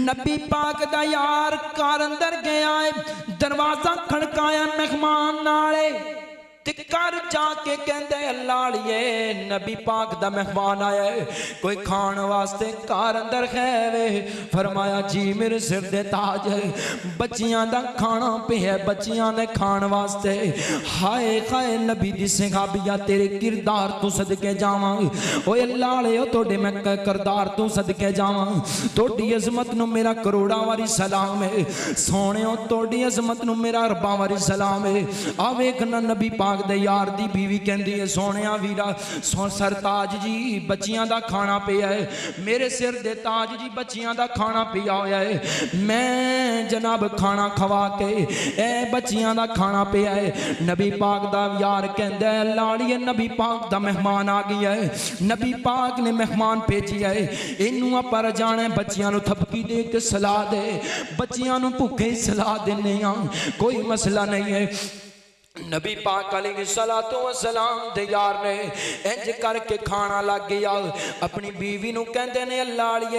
नबी पाक दा यार घर अंदर गया है, दरवाजा खड़काया मेहमान नाले ते घर जाके कहते अल्लाह नबी पाक दा मेहमान आया है, कोई खान वास्ते घर अंदर है वे। फरमाया जी मेरे सिर दे ताज है, बच्चियां दा खाना पे है, बच्चियां ने खान वास्ते। हाय हाय नबी दी सहाबिया तेरे किरदार तू सदके जावां, ओए अल्लाह तोड़े मैं किरदार तू सदके जावां। तोड़ी अजमत नू मेरा करोड़ा वारी सलाम है। सोने तोड़ी अजमत नू मेरा अरबा वारी सलाम है। आ वेखना नबी पाक दे यार दी बीवी कहती है सोने वीरा सरताज जी बच्चियां दा खाना पिया है, मेरे सिर दे ताज जी बच्चियां दा खाना पिया होया है। मैं जनाब खाना खवा के ए बच्चियां दा खाना पिया है। नबी पाक दा यार कहंदा है लाड़िए नबी पाक दा मेहमान आ गया है, नबी पाक ने मेहमान भेजिया है, इनू पर जाना बच्चियां नू थपकी दे के सलाह दे, बच्चियां नू भुखे सलाह देने कोई मसला नहीं है। नबी पाक अलैहिस्सलातु वस्सलाम दे यार ने इंज करके खाना लग गया। अपनी बीवी नू कहंदे ने अल्लाह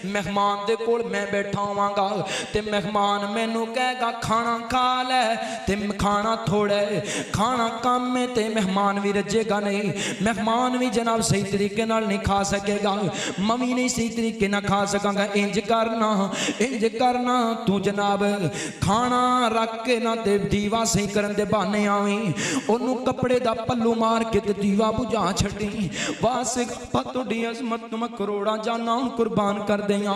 मेहमान दे कोल मैं बैठा होवांगा ते मेहमान मैनू कहेगा खाना खा ले ते खाना थोड़ा है, खाना कम है ते मेहमान भी रजेगा नहीं, मेहमान भी जनाब सही तरीके नाल नहीं खा सकेगा, मम्मी नहीं सही तरीके ना खा सकांगा। इंज करना तू जनाब खाना रख के ना ते दीवा सही करन दे बहाने सामने आवी, ओनू कपड़े दा पल्लू मार के ते दीवा बुझा छड्डी। वासे तुहाडी अज़मत मैं करोड़ां जाना कुर्बान कर दियां।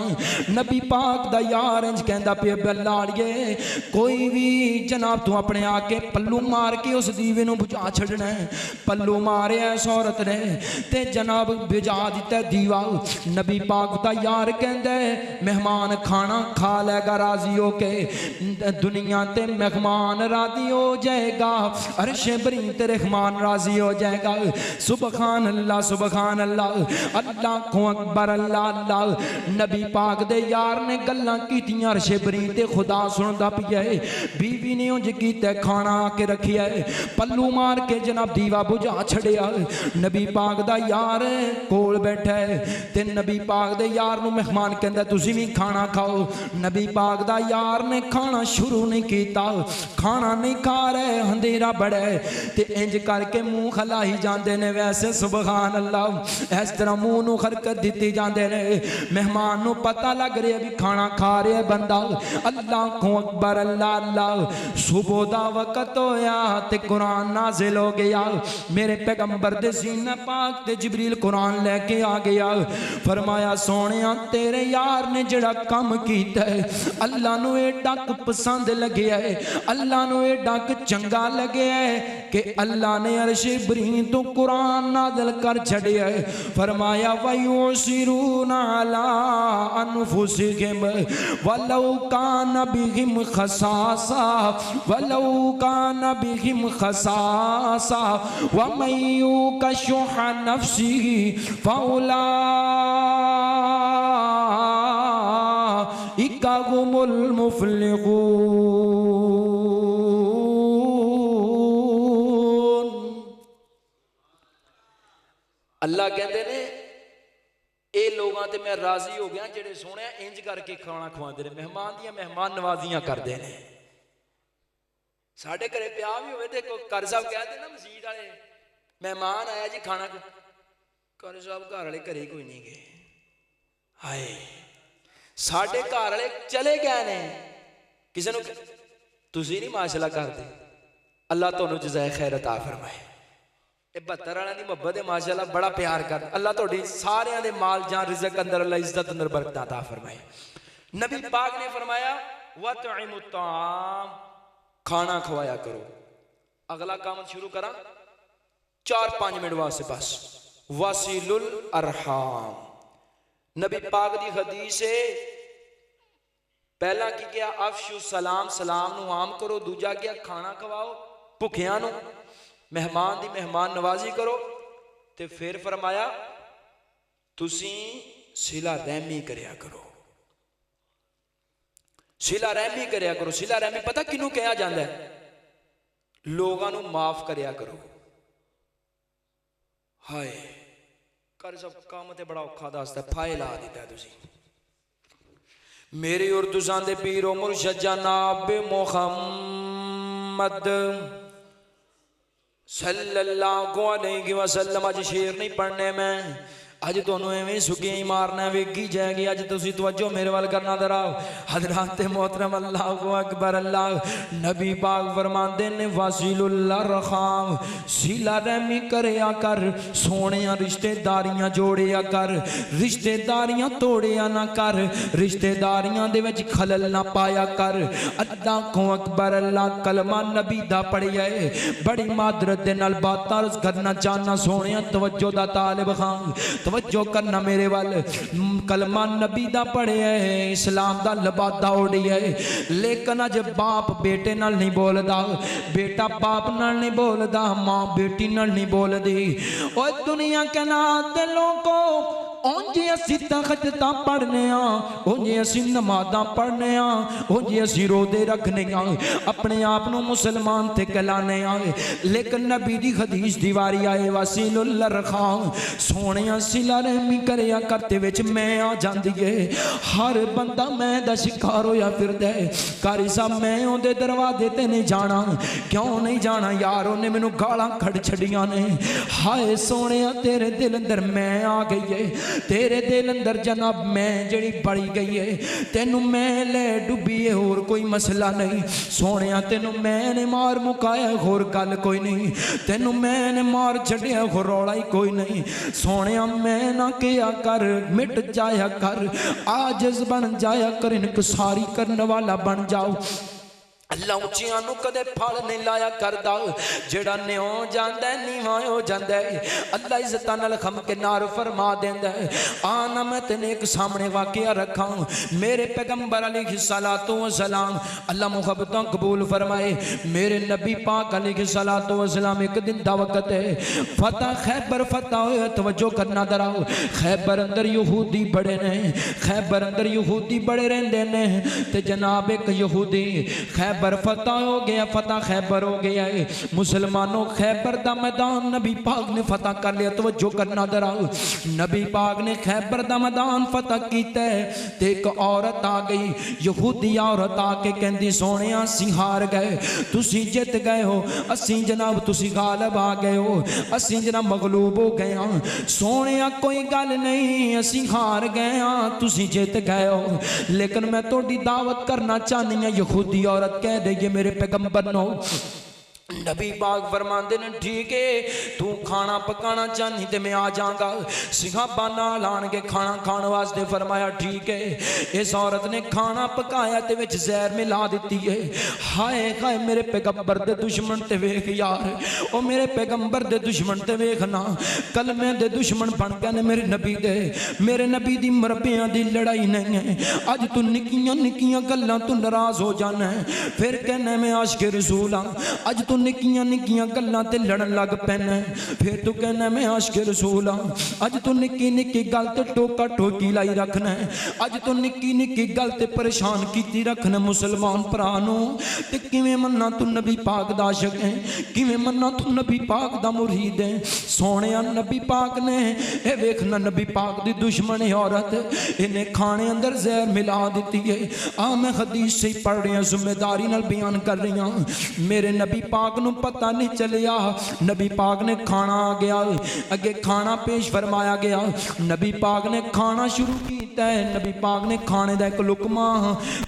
नबी पाक दा यार इंज कहंदा पिया लाड़िए कोई भी जनाब तू अपने आके पल्लू मार के उस दीवे नू बुझा छड़ना है। पल्लू मारिया इस औरत ने ते जनाब बुझा दिता दीवा। नबी पाक दा यार कहंदा मेहमान खाना खा लेगा राजी हो के, दुनिया ते मेहमान राजी हो जाएगा, अर्शे बरी ते रहमान राजी हो जाएगा। सुबहान अल्लाह सुबहान अल्लाह, अल्लाह को अकबर अल्लाह अल्लाह। नबी पाक दे यार ने गल्लां कीतियां, अर्शे बरी ते खुदा सुनदा पिया है। बीवी ने उंज कीता खाना आके रखिया है, पल्लू मार के जनाब दीवा बुझा छड़िया। नबी पाक दा यार कोल बैठा है ते नबी पाक दे यार नू मेहमान कहंदा तुसी भी खाना खाओ। नबी पाक दा यार ने खाना शुरू नहीं कीता, खाना नहीं खा रहे, अंधेरा बड़ा है ते इंज करके मुंह खलाई जाते ने। वैसे सुबहान अल्लाह इस तरह मुंह नू हरकत दिती जाते ने। मेहमान नू पता लग रहा भी खाना खा रहा बंदा। अल्लाह को अकबर अल्लाह अल्लाह। सुबह दा वक़्त होया ते कुरान नाजिल हो गया। मेरे पैगंबर दे सीने पाक ते जिबरील कुरान लेके आ गया। फरमाया सोनिया तेरे यार ने जड़ा काम कीता है अल्लाह नू एडा पसंद लगे है, अल्लाह नू एडा चंगा लगे है कि अल्लाह ने अर्शे बरी तो कुरान नाज़िल कर छड़िया है। फरमाया वयुसिरूना अला अनफुसिहिम वलौ कान बिहिम खसासा वलौ कान बिहिम खसासा वमन युका शुह नफ्सिही फउलाइका हुमुल मुफलिहून। अल्लाह कहते ने ये लोगों ते मैं राजी हो गया जेड़े सोने इंज करके खाना खवाते ने, मेहमान दियां मेहमान नवाजियां करते हैं। साढ़े घरे ब्याह भी होवे ते कर साहब कहते ना मसीत वाले मेहमान आया जी खाना कर साहब घर वाले घरे कोई नहीं गए। हाय साढ़े घर वाले चले गए ने, किसी ने तुसी नहीं माशाल्लाह करते। अल्लाह तुहानू जज़ाए खैर अता फरमाए। 72 वालों की मुहब्बत है माशाल्लाह, बड़ा प्यार कर। अल्लाह तुहाडी सारियां दे माल जान रिज़्क अंदर अल्लाह इज्जत अंदर बरकत अता फरमाए। नबी पाक ने फरमाया वतइमु ताम, खाना खवाया करो। अगला काम शुरू करा 4-5 मिनट वास्ते बस। वसीलुल अरहाम, नबी पाक दी हदीस है पहला की क्या अफशु सलाम, सलाम नू आम करो। दूजा क्या खाना खवाओ भुखियां नू, मेहमान दी मेहमान नवाजी करो। ते फिर फरमाया तुसी सिला रहमी करया करो, सिला रहमी करया करो। सिला रहमी पता किनू कहा जाता है? लोगों नू माफ करया करो। हाय कर सब काम ते बड़ा औखा दसदा, फाए ला दिता तुसी। मेरी और तुसां दे पीरो मुर्शद जनाब मुहम्मद सल्लल्लाहु अलैहि वसल्लम अज शेर नहीं पढ़ने में, अज तुहानू एवें सुकियां ही मारना वेगी जाएगी। अज तुसी तवज्जो मेरे वाल करना दराओ। हजरात मोहतरम अल्लाहु अकबर अल्लाह। नबी पाक फरमांदे ने वसीलुल अरहाम, सिला रहमी करया कर। सोनिया रिश्तेदारियां जोड़िया कर, रिश्तेदारियां तोड़िया ना कर, रिश्तेदारियां दे विच खलल ना पाया कर। अल्लाहु अकबर अल्लाह। कलमा नबी दा पढ़िया है, बड़ी मादरत दे नाल बातां करना चाहना। सोनिया तवज्जो दा तालिब खान तवज्जो करना मेरे वाल। कलमा नबी दा पढ़िया है, इस्लाम दा लबादा उड़िया है। लेकिन अज बाप बेटे नाल नहीं बोलदा, बेटा बाप नाल नहीं बोलदा, मां बेटी नाल नहीं बोलदी। ओए दुनिया के नात लोगों उंजे असी तखत पढ़ने, उंजे असी नमाज़ां पढ़ने, उंजे असी रोदे रखने, अपने आप को मुसलमान ते कहलाने। लेकिन नबी दी हदीस दी वारी आए वसीलुल अरहाम, सोने सिला रहमी करया करते विच मैं आ जांदी है। हर बंदा मैं दा शिकार होया फिरदा है। कारी साहब मैं उहदे दरवाजे ते नहीं जाना, क्यों नहीं जाना यार? उन्हें मैनू गालां कढ़ छड़ियां ने। हाय सोने तेरे दिल अंदर मैं आ गई है। तेरे दिल अंदर जनाब मैं जड़ी बड़ी गई है, तेनू मैं ले डुबी है, होर कोई मसला नहीं। सोनिया तेनू मैंने मार मुकाया, होर गल कोई नहीं। तेनू मैंने मार छड़िया, होर रौला ही कोई नहीं। सोनिया मैं ना किया कर, मिट जाया कर, आजिज़ बन जाया कर, इनकसारी करने वाला बन जाओ। अल्लाह उच्चियां नूं कदे फल नहीं लाया करदा, जेड़ा न्यो जांदा नीवा हो जांदा है। अल्लाह इज्जतां नाल खम के नार फरमा देंदा है। आना मैं तेने एक सामने वाकया रखा, मेरे पैगंबर अलैहिस्सलातु वस्सलाम अल्लाह मुहब्बतां कबूल फरमाए। मेरे नबी पाक अलैहिस्सलातु वस्सलाम एक दिन दा वक्त है, फतह खैबर फतह होया, तवज्जो करना दराओ। खैबर अंदर यहूदी बड़े ने, खैबर अंदर यहूदी बड़े रहंदे ने, ते जनाब एक यहूदी खैबर फतह हो गया, फतह खैबर हो गया है। मुसलमानों खैबर दा मैदान नबी पाक ने फतह कर लिया। तवज्जो करना दराओ, नबी पाक ने खैबर दा मैदान फतह कीता है, ते एक औरत आ गई, यहूदी औरत आके कहंदी सोनिया असीं हार गए, तुसीं जित गए हो, असीं जनाब तुसीं गालिब आ गए हो, असीं जनाब मगलूब हो गए हां। सोनिया कोई गल नहीं, असीं हार गए हां, तुसीं जित गए हो, लेकिन मैं तुहाडी दावत करना चाहनी हां। यहूदी औरत कह दे मेरे पैगंबर नो। नबी पाक फरमांदे ने ठीक है, तू खाना पकाना चाहनी ते मैं आ जाऊंगा। सिहाबा नाल आण के खाना खाने वास्ते फरमाया ठीक है। इस औरत ने खाना पकाया ते विच जहर मिला दिती है। हाय हाय मेरे पैगंबर दे दुश्मन ते वेख यार, ओ मेरे पैगंबर दे दुश्मन ते वेख ना, कलमे दे दुश्मन बन गए ने मेरे नबी दे। मेरे नबी दी मरबियां दी लड़ाई नहीं है, अज तू निक्कियां निक्कियां गल्लां तू नाराज हो जाना है, फिर कहना मैं आशिक रसूल हां। अज तू निक्कियां निक्कियां गल्लां ते लड़न लग पैना, फिर तू कहना मैं आशिक रसूल हां। अज तू निक्की निक्की गल ते टोका टोकी लाई रखना है, अज तू निक्की निक्की गल ते परेशान कीती रखना मुसलमान भरा नूं। ते किवें मन्ना तू नबी पाक दा आशिक है, किवें मन्ना तू नबी पाक दा मुरीद है। सोनिया नबी पाक ने ए वेखना, नबी पाक दी दुश्मन औरत इन्हें खाने अंदर जहर मिला दिती है। आ मैं हदीस से पढ़ रही, जिम्मेदारी नाल बयान कर रही हूं। मेरे नबी पाक नूं पता नहीं चलिया, नबी पाक ने खाना आ गया, अगे खाना पेश फरमाया गया, नबी पाक ने खाना शुरू किया है। नबी पाक ने खाने का एक लुकमा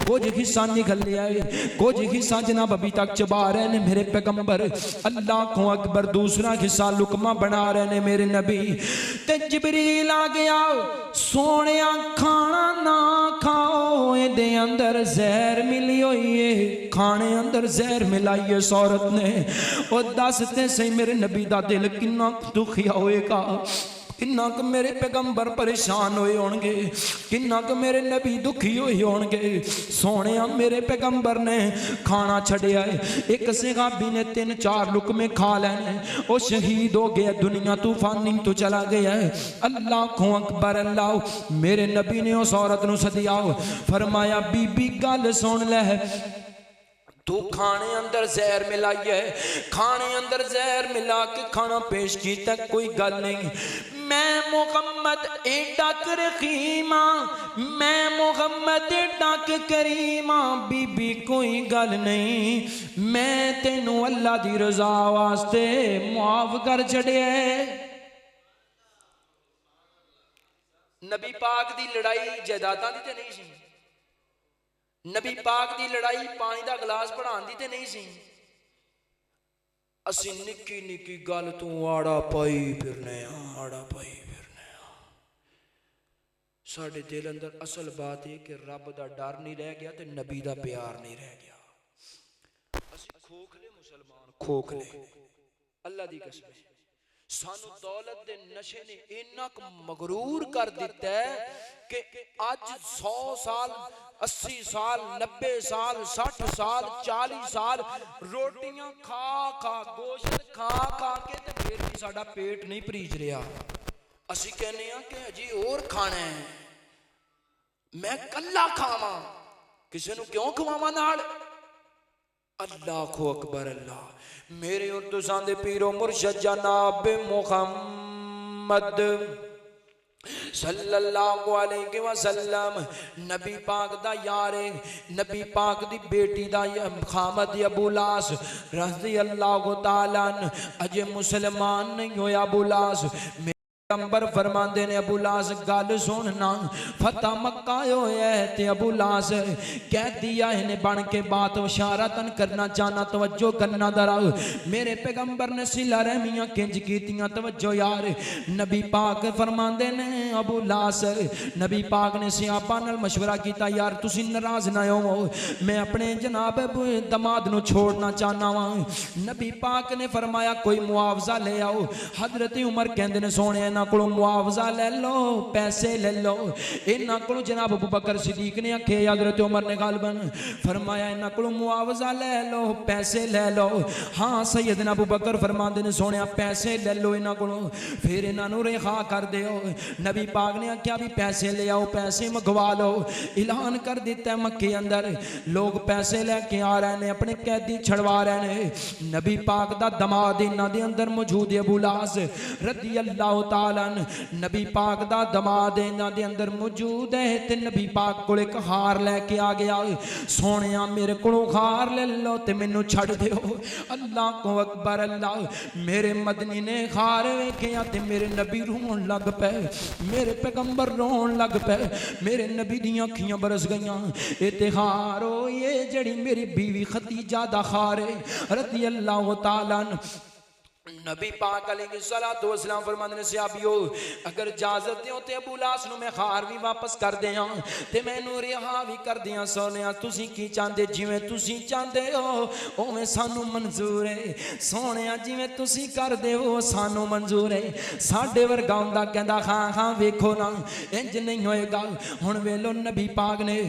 कुछ हिस्सा निकल लिया है, कुछ हिस्सा जनाब अभी तक चबा रहे ने मेरे पैगंबर। अल्लाह को अकबर दूसरा हिस्सा लुकमा बना रहे ने मेरे नबी। ते जिबरील आ गया, सोनिया खाना ना खाओ, इहदे अंदर जहर मिली हुई है, खाने अंदर जहर मिलाई है इस औरत ने। और दसते सही मेरे नबी दा दिल किन्ना दुखिया होएगा, किन्ना क मेरे पैगंबर परेशान होए होणगे, किन्ना क मेरे नबी दुखी होए होणगे। सोनिया मेरे पैगंबर ने खाना छड़िया है, एक सहाबी ने 3-4 लुकमे खा लेने, वो शहीद हो गया, दुनिया तूफानी तो चला गया है। अल्लाह को अकबर अल्लाह। मेरे नबी ने उस औरत नूं सदिया, फरमाया बीबी गल सुन ले, तू खाने अंदर जहर मिलाई है, खाने अंदर जहर मिला के खाना पेश किया, कोई गल नहीं। मैं मुहम्मद एडा करीमा, मैं मुहम्मद एडा करीमा, बीबी कोई गल नहीं, मैं तेनू अल्लाह दी रजा वास्ते माफ कर छड़िया। नबी पाक दी लड़ाई जायदादां दी ते नहीं सी, नबी पाक दी लड़ाई पानी दा गिलास बढ़ाने दी ते नहीं सी। असी निक्की निक्की गल तू आड़ा पाई फिरने, आड़ा पाई फिरने। साडे दिल अंदर असल बात है कि रब दा डर नहीं रह गया ते नबी दा प्यार नहीं रह गया। असी खोखले मुसलमान, खोखले। अल्लाह दी कसम, सानू दौलत दे नशे ने इन्ना मगरूर कर दिता है कि अज 100 साल 80 साल 90 साल 60 साल 40 साल रोटियां खा खा, गोश्त खा खा के ते फिर भी साडा पेट नहीं भरीज रहा। असी कहने कि अजी और खाना है, मैं कल्ला खावां, किसी नूं क्यों खवावां नाल। अल्लाह को अकबर अल्लाह। मेरे और तुसां दे पीरो मुर्शद जनाब मुहम्मद सल्लल्लाहु अलैहि वसल्लम नबी पाक दा यार है, नबी पाक दी बेटी दा खामद अबू लास रज़ी अल्लाह तआला अजे मुसलमान नहीं होया। अबू लास पैगंबर फरमांदे ने अबू लास गल सुनना फतह मक्का होया है ते अबू लास कह दिया इन्हें बन के बात इशारतन करना चाहना तवज्जो करना दरा मेरे पैगंबर ने सिला रहमियां किंज कीतियां तवज्जो यार नबी पाक फरमांदे ने अबू लास नबी पाक ने सियापा नाल मशवरा किया यार तुसी नाराज ना हो मैं अपने जनाब दमाद नु छोड़ना चाहना वा नबी पाक ने फरमाया कोई मुआवजा ले आओ हजरत उमर कहंदे ने सोने इन्हां कोलों मुआवजा ले लो पैसे ले लो इन्हां कोलों जनाब अबू बकर सिद्दीक ने आखे हजरत उमर ने गालबन फरमाया इन्हां कोलों मुआवजा ले लो पैसे ले लो हाँ सैयदना अबू बकर फरमांदे ने सोने पैसे ले लो इन्हां कोलों फिर इन्हां नूं रिहा कर दिओ नबी पाक ने आख्या भी पैसे ले आओ पैसे मंगवा लो ऐलान कर दिता मक्के अंदर लोग पैसे लेके आ रहे ने अपने कैदी छड़वा रहे ने नबी पाक दा दमाद इन्हां दे अंदर मौजूद है अबू लास रज़ी अल्लाह तआला नबी पाक दा दमाद इन्हां दे अंदर मौजूद है ते नबी पाक कोल एक हार लेके आ गया सोनिया मेरे कोलों हार ले लो ते मैनू छड़ दिओ अल्लाह को अकबर अल्लाह मेरे मदनी ने हार वेखिया ते मेरे नबी रोन लग पे मेरे पैगंबर रोन लग पे मेरे नबी दियां अखियां बरस गईयां ए ते हार ओ ये जड़ी मेरी बीवी खदीजा दा हार है रज़ी अल्लाह तआला नबी पाक अलैहिस्सलातु वस्सलाम फरमांदे ने सहाबियो अगर इजाजत दिओ ते अबू लास नु मैं हार भी वापस कर दियां ते मैनू रिहा भी कर दियां सोनिया तुसी की चाहंदे जिवें तुसी चाहंदे हो उवें सानू मंजूर है सोनिया जिवें तुसी करदे हो सानू मंजूर है साडे वर्गा हुंदा कहंदा हां हां वेखो ना इंज नहीं होएगा हुण वेलो नबी पाक ने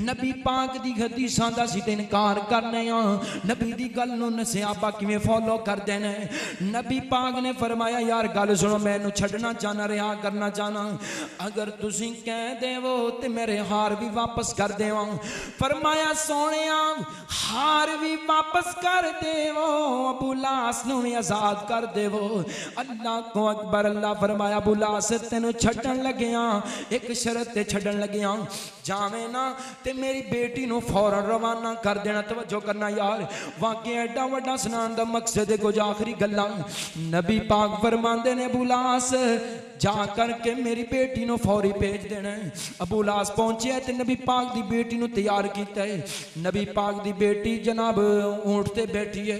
नबी पाक दी हदीसां दा सी ते इनकार करने आ नबी दी गल नू सहाबा किवें फॉलो करदे ने नबी पाक ने फरमाया यार गल सुनो मैनू छड़ना चाहना रिहा करना चाहना अगर तुसी कह देवो ते मेरे हार भी वापस कर देवा फरमाया सोनिया हार भी वापस कर देवो अबू लास नू भी आजाद कर देवो अल्लाह को अकबर अल्लाह फरमाया अबू लास तेनू छड़न लगिया एक शर्त ते छड़न लगिया जावे ना ते मेरी बेटी नू फौरन रवाना कर देना तवज्जो करना यार वाकई एडा वड्डा सुनान दा मकसद है कुछ आखिरी गल्लां नबी पाक फरमांदे ने अबू लास जा करके मेरी बेटी नु फौरी भेज देना अबू लास पहुंचे ते नबी पाक दी बेटी नु तैयार कीता है नबी पाक दी बेटी जनाब ऊंट ते बैठी है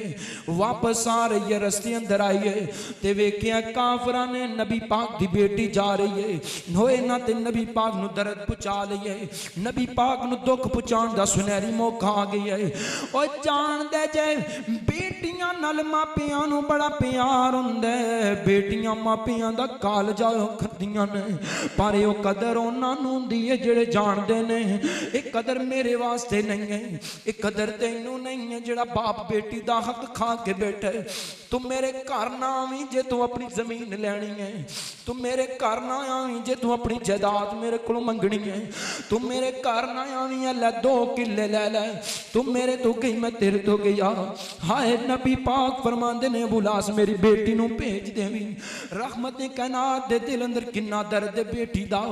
वापस आ रही है रस्ते अंदर आई है ते वेखिया काफिरां ने नबी पाक दी बेटी जा रही है होए ना ते नबी पाक नु दर्द पहुंचा लई है नबी पाक नु दुख पहुंचाण दा सुनहरी मौका आ गई है ओ जान दे जे बेटियां नाल मापियां नु बड़ा प्यार हुंदा है बेटियां मापियां दा कालजा करदियां ने पर ओ कदर उन्हां नूं हुंदी है जेड़े जानदे ने ए कदर मेरे वास्ते नहीं है ए कदर तैनू नहीं है जेड़ा बाप बेटी दा हक खा के बैठे तू मेरे घर ना आवी जे तू अपनी जमीन लैनी है तू मेरे घर ना आवी जे तू अपनी जायदाद मेरे कोलों मंगनी है तू मेरे घर ना आवी ले 2 किले ले ले तू मेरे तो गई मैं तेरे तो गया हाय नबी पाक फरमांदे ने अबू लास मेरी बेटी नूं भेज देवी रहमत कायनात दे दिल अंदर किन्ना दर्द है बेटी दा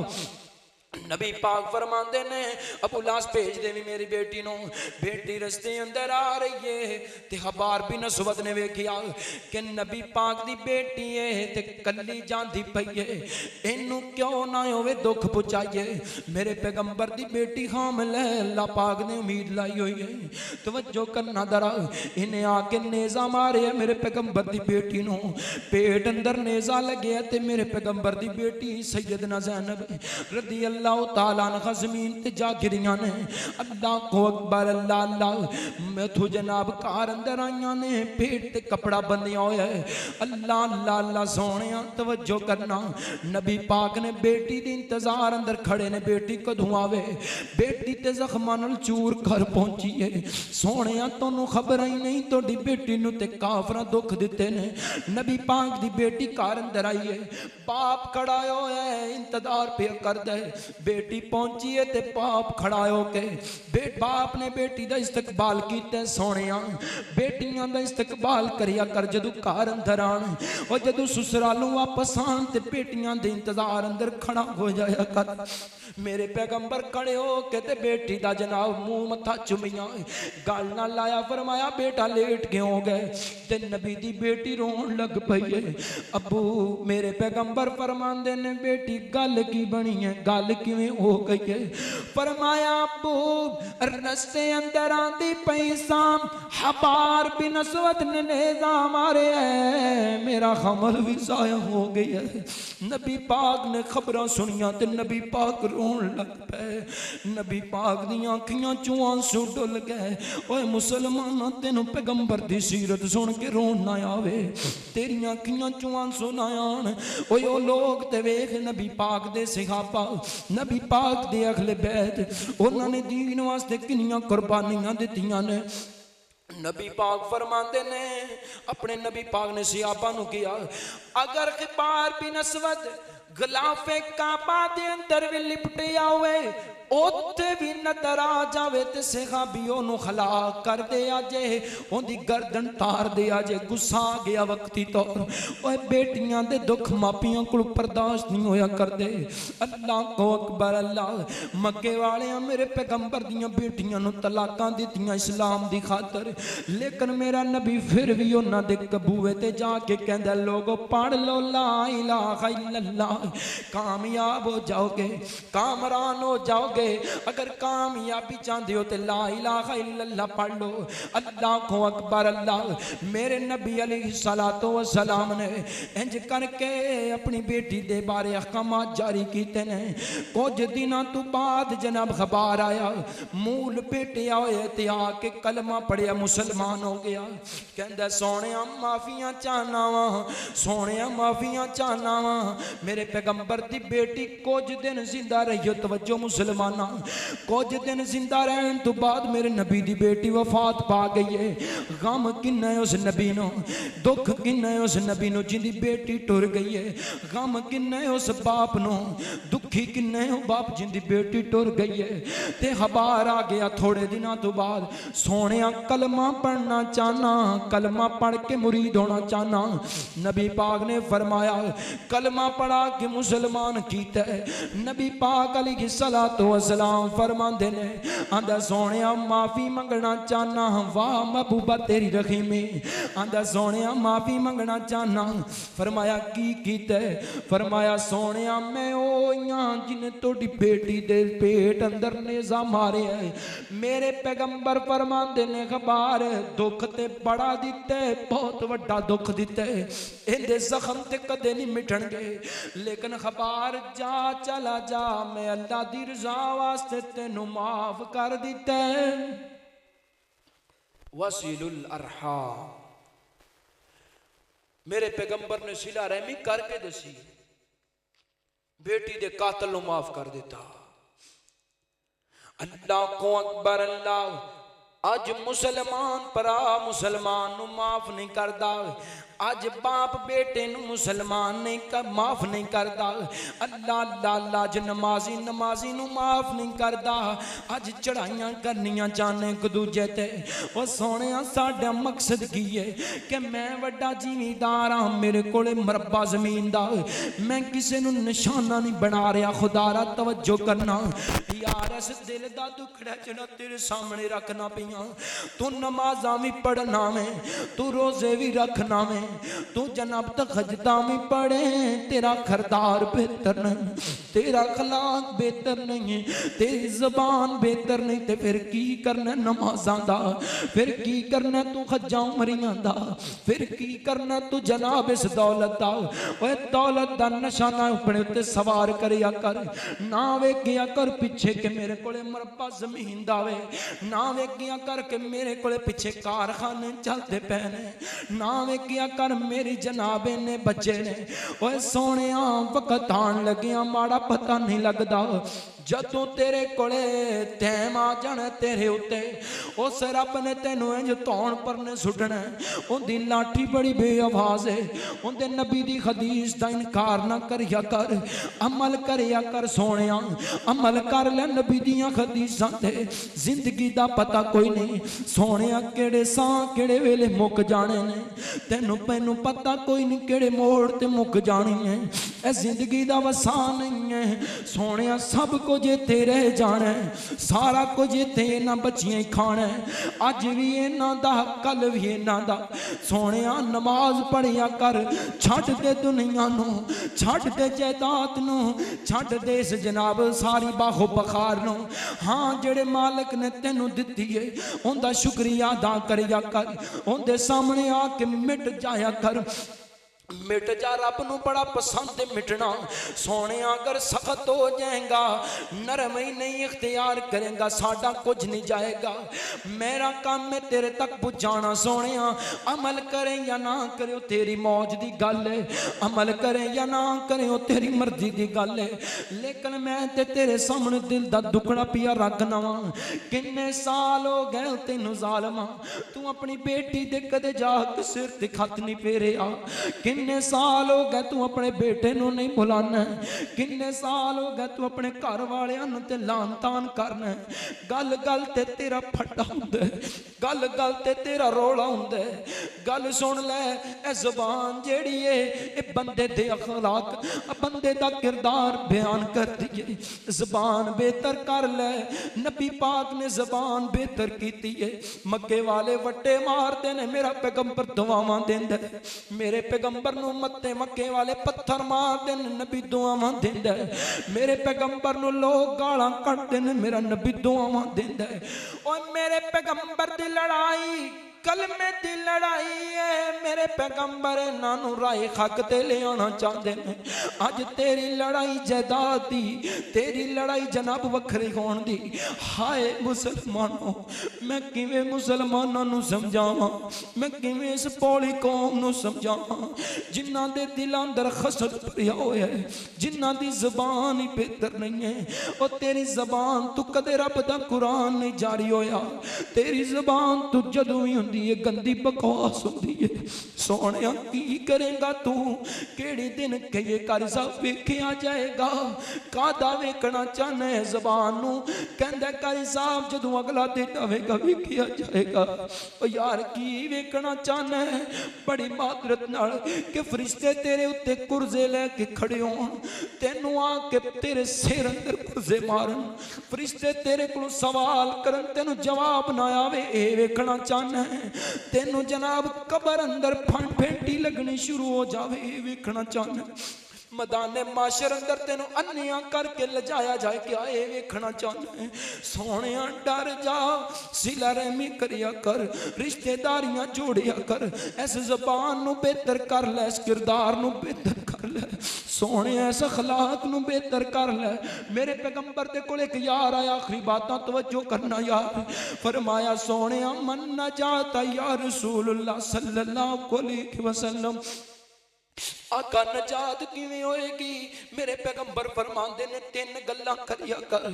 नबी पाक फरमांदे ने अबू लास भेज देवी मेरी बेटी नो बेटी रस्ते अंदर आ रही है ते हबार बिन अस्वद ने वेखिया कि नबी पाक दी बेटी है ते कल्ली जांदी पई है इनू क्यों ना होवे दुख पहुंचाइए मेरे पैगंबर दी बेटी हामिल है अल्लाह पाक ने उम्मीद लाई हुई है तवज्जो करना दरा इन्हें आके नेजा मारे मेरे पैगंबर दी बेटी नो पेट अंदर नेजा लगे ते मेरे पैगंबर दी बेटी सैयदना ज़ैनब रज़ी अल्लाह ताला अन्हा ज़मीन ते जा गिरियां ने अल्लाह को अकबर अल्लाह अल्लाह मैं तो जनाब कार अंदर आईयां ने पेट ते कपड़ा बंदिया होया है अल्लाह अल्लाह अल्लाह सोनिया तवज्जो करना नबी पाक ने बेटी दी इंतजार अंदर खड़े ने बेटी कदों आवे बेटी ते जख्मां नाल चूर कर पहुंची है सोनिया तोनू खबर ही नहीं तोड़ी बेटी नू ते काफरां दुख दिते ने नबी पाक दी बेटी कार अंदर आई है बाप खड़ा होया है इंतजार पे करदा है बेटी पहुंची है ते बाप खड़ा हो के बाप ने बेटी दा इस्तकबाल कीता सोहणिया बेटियां दा इस्तकबाल करिया कर जदों घर अंदर आन और जदों ससुरालों वापस आन ते बेटियां दे इंतजार अंदर खड़ा हो जाया कर मेरे पैगंबर खड़े हो के ते बेटी दा जनाब मुंह मत्था चुमिया गल ना लाया फरमाया बेटा लेट क्यों हो गए ते नबी दी बेटी रोन लग पई है अबू मेरे पैगंबर फरमांदे ने बेटी गल की बनी है गल किवें हो गई है फरमाया अबू रस्ते अंदर आंदी पई साम हबार बिन असवद ने नेज़ा मारे है मेरा खमल भी ज़ाया हो गई है नबी पाक ने खबरां सुनिया ते नबी पाक रोन लग पे नबी पाक दी आँखियां चों आंसू डुल गए ओए मुसलमाना तेनू पैगंबर दी सीरत सुन के रोन ना आवे तेरी आँखियां चों आंसू ना आन ओए ओ लोग ते वेख नबी पाक दे सहाबा नबी पाक दे अहले बैत उन्हां ने दीन वास्ते किन्नियां कुर्बानियां दित्तियां ने नबी पाक फरमाते ने अपने नबी पाक ने सियाबा नू किया अगर खिबार बिन असवद गलाफे काबा दे अंदर भी लिपटिया हुए उत्थे भी नजर आ जावे ते सहाबी ओनू खला कर दे आजे ओंदी गर्दन तार दे आजे गुस्सा आ गया वक्ती तौर ओए बेटियां दे दुख मापियां कोल बर्दाश्त नहीं होया कर दे अल्लाह को अकबर अल्लाह मक्के वाले मेरे पैगंबर दियां बेटियां नू तलाकां दित्तियां इस्लाम दी खातर लेकिन मेरा नबी फिर भी उन्हां दे कबूए ते जाके कहंदा लोगो पढ़ लो ला इलाहा इल्लल्लाह कामयाब हो जाओगे कामरान हो जाओगे अगर कामयाबी चाहते हो तो ला इलाहा इल्लल्लाह पढ़ लो अल्लाह को अकबर अल्लाह मेरे नबी अलैहिस्सलातो वस्सलाम ने इंज करके अपनी बेटी दे बारे अहकामात जारी कीते ने कुछ दिनों तो बाद जनाब खबर आया मूल बेटे आए ते आके कलमा पढ़िया मुसलमान हो गया कहंदा सोहणिया माफियां चाहना वा सोहणिया माफियां चाहना वा मेरे पैगंबर दी बेटी कुछ दिन जिंदा रही तवज्जो मुसलमान कुछ दिन जिंदा रहने तो बाद मेरे नबी दी बेटी वफात पा गई है गम किन्ना है उस नबी नो दुख किन्ना है उस नबी नो जिंदी बेटी टुर गई है गम किन्ना है उस बाप नो दुखी किन्ना है बाप जिंदी बेटी टुर गई है ते खबर आ गया थोड़े दिनों तो बाद सोहणिया कलमा पढ़ना चाहना कलमा पढ़ के मुरीद होना चाहना नबी पाक ने फरमाया कलमा पढ़ा के मुसलमान कीता है नबी पाक अलैहिस्सलातो वस्सलाम फरमांदे ने आंदा सोहणिया माफी मंगना चाहना वाह महबूबा तेरी रहीमी आंदा सोहणिया माफी मंगना चाहना फरमाया की कीता फरमाया सोहणिया मैं ओइयां जिन्हें तोड़ी बेटी दे पेट अंदर नेज़ा मारे है मेरे पैगंबर फरमांदे ने खबर दुख ते बड़ा दिता है बहुत वड्डा दुख दिता है इहदे जख्म ते कदे नहीं मिटणगे लेकिन खबर जा चला जा मैं अल्लाह दी रज़ा वास्ते तेनू माफ कर दिता है वसीलुल अरहाम मेरे पैगंबर ने सिला रहमी करके दसी बेटी दे कातल नू माफ कर दिता अल्लाह को अकबर अल्लाह अज मुसलमान भरा मुसलमान नू माफ नहीं करता अज बाप बेटे नू मुसलमान नहीं कर माफ नहीं करता अल्लाह अल्लाह अल्लाह अज नमाजी नमाजी नू माफ नहीं करता अज चढ़ाइयां करनियां चाहने एक दूजे ते ओ सोहणिया साडा मकसद की है कि मैं वड्डा जिमीदार हाँ मेरे कोले मरबा जमीन दा मैं किसी नू निशाना नहीं बना रहा खुदारा तवज्जो करना यार इस दिल दा दुखड़ा जड़ा तेरे सामने रखना पिया तू नमाज़ां भी पढ़ना में तू रोजे भी रखना में तू जनाब तखजदा में पढ़े तेरा खरदार बेहतर नहीं तेरा अखलाक बेहतर नहीं है तेरी ज़बान बेहतर नहीं ते फिर की करना नमाज़ां दा फिर की करना तू खज्जा उमरियां दा फिर की करना तू जनाब इस दौलत दा ओए दौलत दा नशा ना अपने उत्ते सवार करिया कर ना वेखिया कर पीछे के मेरे कोले मरबा जमीन दावे ना वेखिया कर के मेरे कोले पीछे कारखाने चलते पे ने ना वेखिया कर मेरी जनाबे ने बच्चे ने ओए सोहणिया वक्त आन लगिया माड़ा पता नहीं लगता जदों तेरे कोले टैम आ जाना तेरे उत्ते उस रब ने तेनों इंज धौन परने सुटना उनकी लाठी बड़ी बेआवाज है उनके नबी दी हदीस का इनकार ना करिया कर अमल करिया कर सोने अमल कर ले नबी दियां हदीसां ते जिंदगी दा पता कोई नहीं सोने केड़े सां केड़े वेले मुक जाने ने तेनू मैनू पता कोई नहीं केड़े मोड़ ते मुक जानी है ए जिंदगी दा वसा नहीं है सोने सब कुछ इत्थे रह जाना है सारा कुछ इत्थे इन्हां बच्चियां ही खाना है अज भी इन्हां दा कल भी इन्हां दा सोने नमाज पढ़िया कर छड्ड दे दुनिया नू छड्ड दे जायदाद नू छड्ड दे इस जनाब सारी बाहो बखार नू हाँ जेड़े मालिक ने तेनू दित्ती है उनका शुक्रिया अदा करिया कर उनके सामने आके मिट जाया कर मिट जा रब नू बड़ा पसंद है मिटना सोने अगर सख्त हो जाएगा नरम ही नहीं इख्तियार करेगा साडा कुछ नहीं जाएगा मेरा काम है तेरे तक पहुँचाना सोने अमल करें या ना करें तेरी मौज की गल है अमल करें या ना करें तेरी मर्जी की गल है लेकिन मैं ते तेरे सामने दिल का दुखड़ा पिया रखना वा किन्ने साल हो गए तेनू जालमा तू अपनी बेटी दे कदे जाके सिर ते खत नहीं फेरिया किन्ने साल हो गए तू अपने बेटे नू नहीं बुलाना किन्ने साल हो गए तू अपने घर वालियां नू ते लान तान करना गल गल ते तेरा फटा हुंदा गल गल ते तेरा रोला हुंदा गल सुन ले ए ज़बान जेड़ी है ए बंदे दे अखलाक बंदे दा किरदार बयान करदी है ज़बान बेहतर कर ले नबी पाक ने ज़बान बेहतर कीती है मक्के वाले वट्टे मारते ने मेरा पैगंबर दुआवां देंदा मेरे पैगंबर नू मत्ते मक्के वाले पत्थर मारते ने नबी दुआवां देंदा मेरे पैगंबर नू लोग गालां कढ़दे ने मेरा नबी दुआवां देंदा ओए मेरे पैगंबर दी लड़ाई कलमे दी लड़ाई है मेरे पैगंबर इन्हां राय हक ते ले आना चाहते हैं अज तेरी लड़ाई जायदाद दी तेरी लड़ाई जनाब वखरी होण दी हाय मुसलमानों मैं किवें मुसलमानां नूं समझावां मैं किवें इस भोली कौम नूं समझावां जिन्हां दे दिलां अंदर खसद भरिया होया है जिन्हां दी ज़बान ही बेहतर नहीं है और तेरी ज़बान तू कदे रब दा कुरान नहीं जारी होया तेरी ज़बान तू जदों ही गंदी बकवास होती है सोने की करेगा तू केड़े दिन कहे कर साहब वेखिया जाएगा कादा वेखना चाहना है ज़बान नू कहंदा कर साहब जदों अगला दिन आवेगा वेखिया जाएगा ओ यार की वेखना चाहना है बड़ी मादरत नाल कि फरिश्ते तेरे उत्ते कुर्जे लेके खड़े होण तेनू आके तेरे सिर अंदर कुर्जे मारन फरिश्ते तेरे कोलों सवाल करन तेनू जवाब ना आवे ए वेखना चाहना है तेनू जनाब कबर अंदर फेंटी लगनी शुरू हो जावे वेखना चाहना मैदाने माशर अंदर तेनू अन्निया करके लजाया जाए क्या ये वेखना चाहना है सोने डर जा सिला रहमी करिया कर रिश्तेदारियां जोड़िया कर इस ज़बान नू बेहतर कर ले इस किरदार नू बेहतर कर ले सोने इस अखलाक नू बेहतर कर ले मेरे पैगंबर दे कोल एक यार आया आखिरी बातां तवज्जो करना यार फरमाया सोने मन न जाता या रसूलुल्लाह सल्लल्लाहु अलैहि वसल्लम आका नजात किवें होएगी मेरे पैगंबर फरमांदे ने तीन गल्लां करिया कर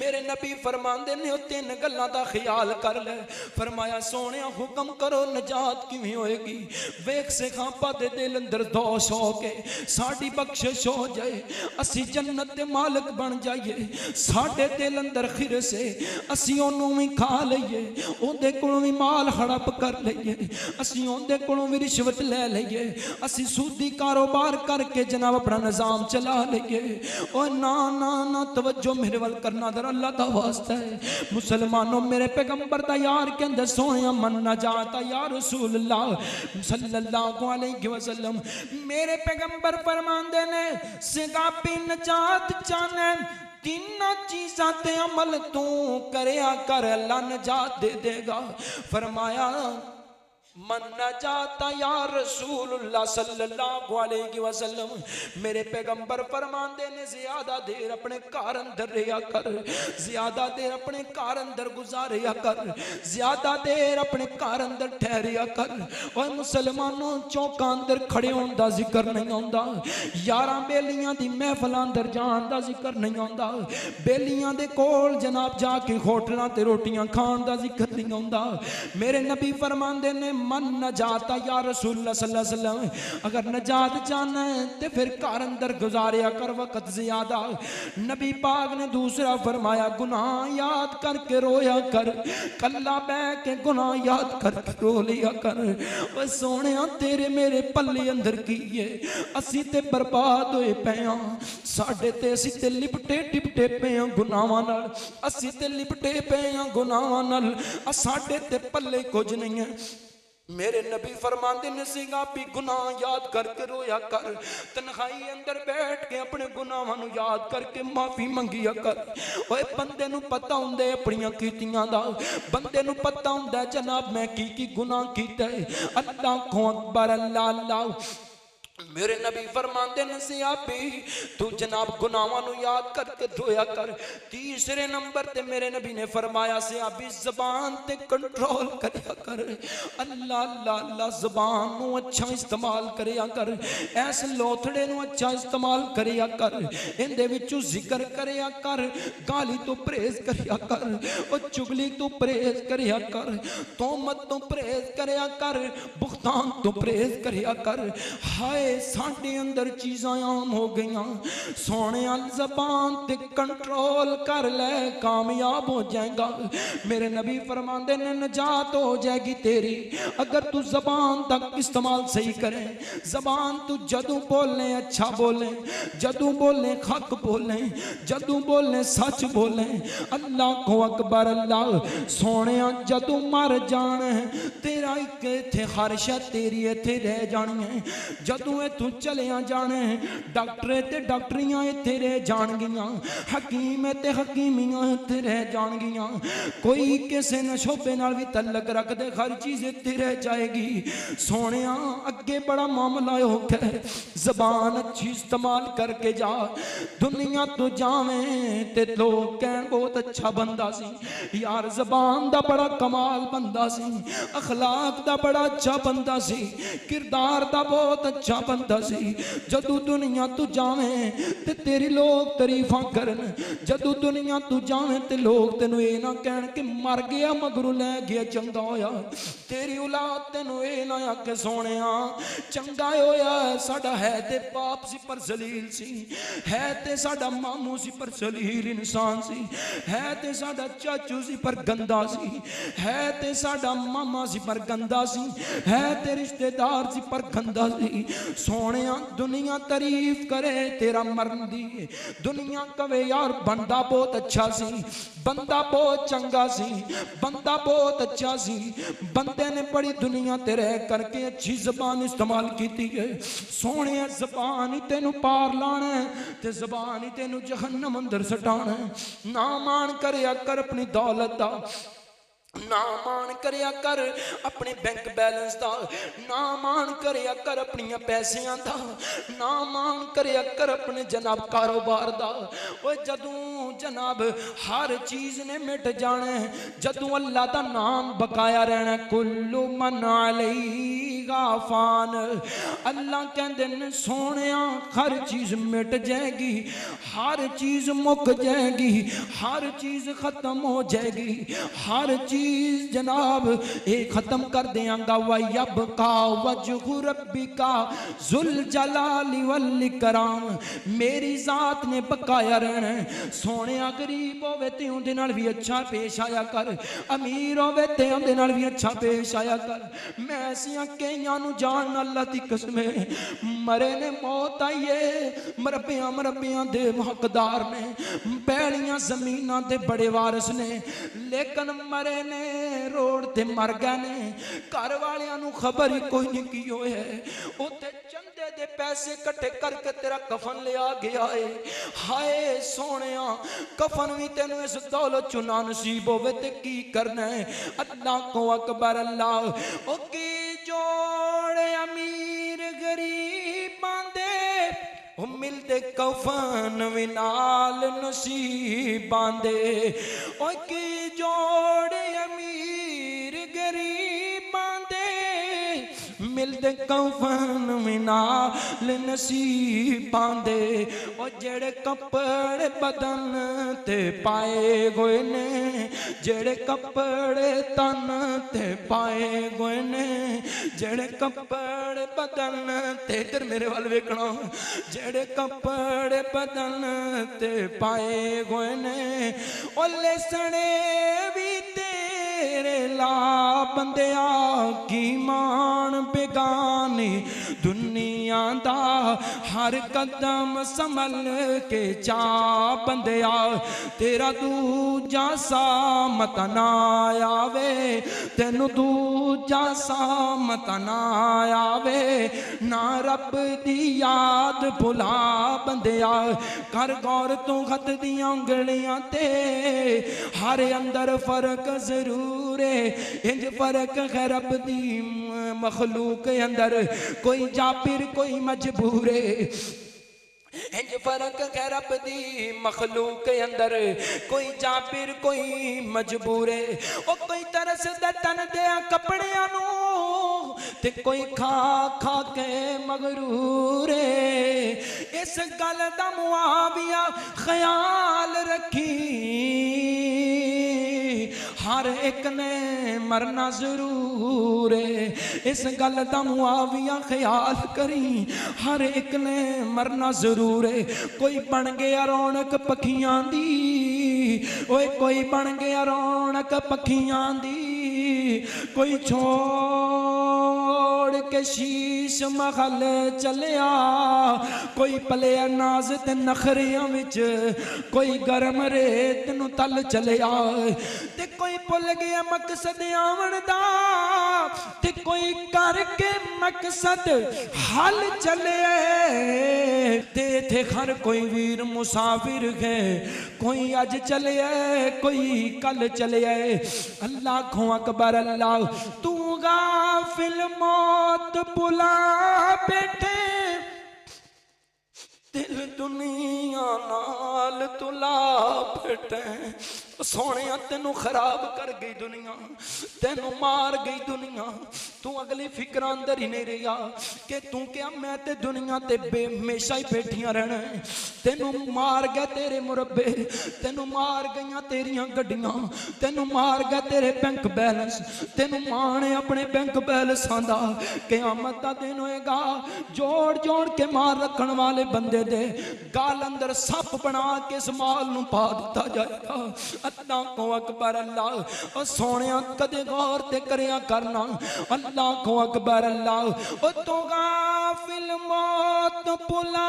मेरे नबी फरमांदे ने तीन गल्लां दा ख्याल कर ले फरमाया सोनिया हुक्म करो नजात किवें होएगी वेख सिखापा दे दिल अंदर दोष हो के साडी बख्शिश हो जाए असी जन्नत दे मालिक बन जाइए साडे दिल अंदर खिर से असी ओनू भी खा लईए ओंदे कोलों भी माल हड़प कर लईए असी ओंदे कोलों भी रिश्वत ले लईए असी सूदी कारोबार करके जनाब अपना निजाम चला लेंगे और ना ना ना तवज्जो मेरे वाल करना दर अल्लाह का वास्ता है मुसलमानों मेरे पैगंबर दा यार के अंदर सोया मन न जाता या रसूलुल्लाह सल्लल्लाहु अलैहि वसल्लम मेरे पैगंबर फरमांदे ने सिगापी नजात चाहने तीन चीज़ां ते अमल तू करया कर अल्लाह नजात दे देगा फरमाया मन नजाता या रसूलुल्लाह सल्लल्लाहु अलैहि वसल्लम, मेरे पैगंबर फरमांदे ने ज्यादा देर अपने घर अंदर रहा कर, ज्यादा देर अपने घर अंदर गुजारिया कर, ज्यादा देर अपने घर अंदर ठहरिया कर। और मुसलमानों चौका अंदर खड़े होने का जिक्र नहीं आता, यारां बेलियां दी महफिल अंदर जान का जिक्र नहीं आता, बेलियां दे कोल जनाब जाके होटलों ते रोटियां खान का जिक्र नहीं आता। मेरे नबी फरमांदे ने मन नजाता या रसूलुल्लाह सल्लल्लाहु अलैहि वसल्लम, अगर नजात चाहना है तो फिर घर अंदर गुजारिया कर वक्त ज्यादा। नबी पाक ने दूसरा फरमाया गुनाह याद करके रोया कर, कल्ला बह के गुनाह याद करके रो लिया कर। ओए सोहणिया तेरे मेरे पल्ले अंदर की है, असी ते बर्बाद होए पे हां, साडे ते असी ते लिपटे टिपटे पे हां गुनाहां नाल, असी ते लिपटे पे हां गुनाहां नाल, साडे ते पल्ले कुछ नहीं है। मेरे नबी फरमांदे ने सीगा भी गुनाह याद करके रोया कर, तन्हाई अंदर बैठ के अपने गुनाहां नूं याद करके माफी मंगिया कर। ओए बंदे नूं पता हुंदा है अपनियां कीतियां दा, बंदे नूं पता हुंदा है जनाब मैं की गुनाह कीता है। अल्लाह अकबर अल्लाह अल्लाह। मेरे नबी फरमांदे ने सियाबी तू जनाब गुनाहां नूं याद करके रोया कर। तीसरे नंबर ते मेरे नबी ने फरमाया सियाबी जबान ते कंट्रोल करया कर। अल्लाह अल्लाह अल्लाह, जबान नूं अच्छा इस्तेमाल करया कर, ऐस लोथड़े नूं अच्छा इस्तेमाल करया कर, इहदे विचों जिक्र करया कर, गाली तो परहेज करया कर, ओ चुगली तो परहेज करया कर, तोहमत तो परहेज करया कर, बुख्तान तो परहेज करया कर। हाय साडे अंदर चीज़ां आम हो गई, सोने जबान ते कंट्रोल कर ले, कामयाब हो जाएगा। मेरे नबी फरमांदे ने नजात हो जाएगी तेरी अगर तू जबान तक इस्तेमाल सही करे। जबान तू जदू बोले अच्छा बोले, जदू बोले हक बोले, जदू बोले सच बोले। अल्लाह को अकबर अल्लाह। सोने जदू मर जाना है तेरा एक इत्थे हर्ष है तेरी इत्थे रह जानी है, जदू तू चलिया जाने डॉक्टर ते डॉक्टरियां इत्थे रह जाणगियां, हकीम ते हकीमियां इत्थे रह जाणगियां, कोई किसी न शोबे नाल भी तलक रखदे हर चीज इत्थे रह जाएगी। सोनिया अगे बड़ा मामला हो गया, जबान अच्छी इस्तेमाल करके जा, दुनिया तो जावें ते लोग कहन बहुत अच्छा बंदा सी यार, जबान दा बड़ा कमाल बंदा सी, अखलाक दा बड़ा अच्छा बंदा सी, किरदार दा बहुत अच्छा बंदा सी। जदू दुनिया तू जावें ते तेरी लोग तारीफां करन, जदू दुनिया तू जावें ते लोग तेनू ये ना कहन कि मर गया मगरू लै गया चंगा होया, तेरी औलाद तेनू ये ना आखे सोहणिया चंगा होया साडा है ते पाप सी पर जलील सी, है ते साडा मामू सी पर जलील इंसान सी, है ते साडा चाचू सी पर गंदा सी, है ते साडा मामा सी पर गंदा सी, है ते रिश्तेदार सी पर गंदा सी। सोने दुनिया तारीफ करे तेरा मरन दी, दुनिया कवे यार बंदा बहुत अच्छा सी, बंदा बहुत चंगा सी, बंदा बहुत अच्छा सी, बंदे ने बड़ी दुनिया ते रह करके अच्छी जबान इस्तेमाल की है। सोने जबान ही तेनू पार लाना है ते जबान ही तेनू जहन्नम अंदर सटाना है। ना मान करया कर अपनी दौलत दा, ना मान करया कर अपने बैंक बैलेंस दा, ना मान करया कर अपनी पैसियां दा, ना मान करया कर अपने जनाब कारोबार दा। ओए जदू जनाब हर चीज ने मिट जाना है, जदू अल्लाह दा नाम बकाया रहना, कुल्लु मन अलैहा फान। अल्लाह कहंदे ने सोहणिया हर चीज मिट जाएगी, हर चीज मुक जाएगी, हर चीज खत्म हो जाएगी, हर चीज जनाब ये खत्म कर देंगा। वयबका वजहु रब्बिका जुल जलाली वल इकराम, मेरी जात ने बकाया रहना है। सोने गरीब होवे ते उहदे नाल भी अच्छा पेश आया कर, अमीर होवे ते उहदे नाल भी अच्छा पेश आया कर। मैं ऐसियां कईयां नूं जान अल्लाह दी कसम मरे ने मौत आई है, मरबियां मरबियां दे हकदार ने, पैलियां जमीनां दे बड़े वारिस ने, लेकिन मरे ने रोड ते मर गए ने, घर वालियां नूं खबर ही कोई नहीं की होए, उत्थे चंदे दे पैसे इकट्ठे करके तेरा कफन लिया गया है। हाय सोहणिया कफन भी तेनू इस दौलत चुना नसीब होवे ते की करना है। अल्लाह को अकबर अल्लाह। ओ की जोड़े अमीर गरीबां दे ओ मिलदे कफन भी नाल नसीबां दे ओ की जोड़े अमीर गरीबां दे मिलदे कफन भी नाल नसीबां दे ओ जेड़े कपड़े बदन ते पाए गए ने जेड़े कपड़े तन ते पाए गए ने जेड़े कपड़े बदन ते इधर मेरे वाल वेखना जेड़े कपड़े बदन ते पाए गए ने ओ लेसने भी तेरे ला बंदिया की मान बेगानी दुनिया दा हर कदम संभल के चा बंदिया तेरा दूजा सा मत ना आवे तेनू दूजा सा मत ना आवे ना रब दी याद भुला बंदिया कर गौर तू खत दियां उंगलियां ते हर अंदर फर्क जरूर है इंज फर्क है रब दी मखलूक अंदर कोई जाबिर कोई मजबूर है इंज फर्क है रब दी मखलूक अंदर कोई जाबिर कोई मजबूर है ओ कोई तरस दे तन दे कपड़ियां नू ते कोई खा खा के मगरूर है इस गल दा मुआविया ख्याल रखी हर एक ने मरना जरूर है इस गल दा मुआविया ख्याल करी हर एक ने मरना जरूर है कोई बन गया रौनक पखियां दी ओए कोई बन गया रौनक पखियां दी कोई छोड़ के शीश महल चलिया कोई पलिया नाज ते नखरियां विच कोई गरम रेत नू तल चलिया ते कोई भुल गया मकसद आवन दा ते कोई करके मकसद हल चले ते थे हर कोई वीर मुसाफिर है कोई अज चले कोई कल चले अल्लाह खो अकबर अल्लाह तू गाफिल मौत बुला बैठे दिल दुनिया नाल तुला बैठे सोने तेनू खराब कर गई दुनिया तेनू मार गई दुनिया तू अगली फिक्र अंदर ही नहीं रहा कि तू क्या मैं ते दुनिया ते हमेशा ही बैठियां रहना तेनू मार गया तेरे मुरब्बे तेनू मार गई तेरिया गड्डियां तेनू मार गया तेरे बैंक बैलेंस तेनू माने अपने बैंक बैलेंसां दा क़यामत दा दिन होएगा जोड़ जोड़ के मार रखने वाले बंदे दे गाल अंदर सप बना के इस माल नू पा दिता जाएगा अल्लाह को अकबर अल्लाह ओ सोने कदे गौर ते करया करना अल्लाह को अकबर अल्लाह ओ तो गाफिल मौत भुला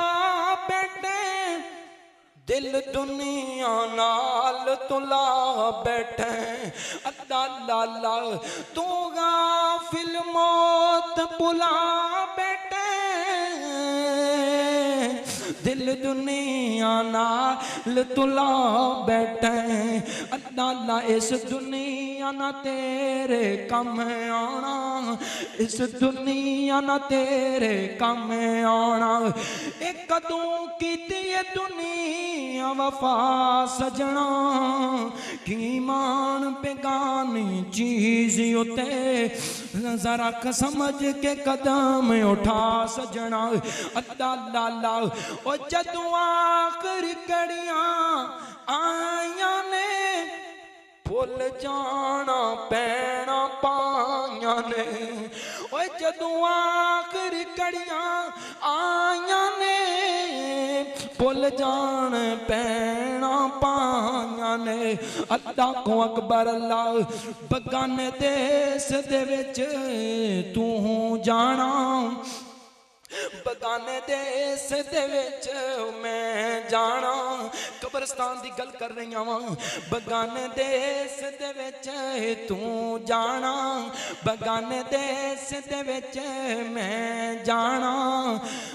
बैठे दिल दुनिया नाल तुला बैठे अल्लाह अल्लाह तू गाफिल मौत भुला बैठे दिल दुनिया नाल तुला बैठे अल्लाह अल्लाह इस दुनिया ना तेरे कम आना इस दुनिया ना तेरे कम आना एक कदों कीती ये दुनिया वफा सजना की मान बेगानी चीज उते जरा समझ के कदम उठा सजना अल्लाह अल्लाह ओ जदों आखिर कड़ियां आया ने भुल जाना पैना पाया ने ओ जदों आखिर कड़ियां आया ने भुल जान पैना पाया ने अल्लाह को अकबर अल्लाह बगाने देश दे विच तू जाना बगाने देश दे विच मैं जाना कब्रिस्तान दी गल कर रही हूं बगाने देश दे विच तू जाना बगाने देश दे विच मैं जाना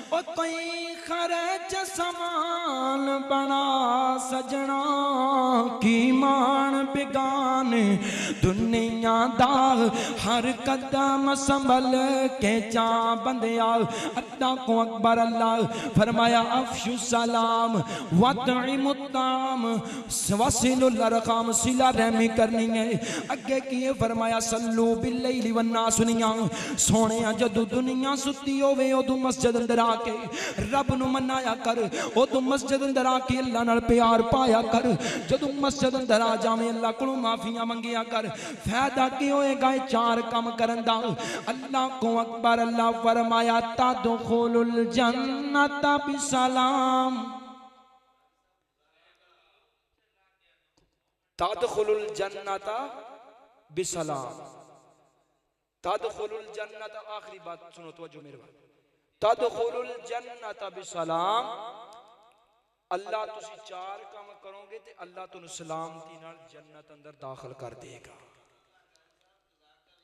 ओ कोई खर्च सामान बना सजना की मान बिगान दुनिया दा हर कदम संभल के चा बंदिया अल्लाह को अकबर। अल्लाह फरमाया अफशु सलाम वतइमुत्ताम वसिलुल अरकाम, सिला रहमी करनी है। अगे किए फरमाया सल्लू बिल्लैलि वन्नास नियाम, सोने जदों दुनिया सुती होवे उदों मस्जिद अंदर आके रब नूं मनाया कर, उदों मस्जिद अंदर आके अल्लाह नाल प्यार पाया कर। जदों मस्जिद अंदर आ जावे अल्लाह कोलों माफियां मंगिया कर। फायदा की होएगा चार काम करन दा। अल्लाह को अकबर। अल्लाह फरमाया तदखुलुल जन्नत बिसलाम, तदखुलुल जन्नत बिसलाम, तदखुलुल जन्नत। आखिरी बात सुनो तवज्जो मेरे भाई। तदखुलुल जन्नत बिसलाम, अल्लाह तुसी चार काम करोगे ते अल्लाह तुहानू सलामती नाल जन्नत अंदर दाखिल कर देगा।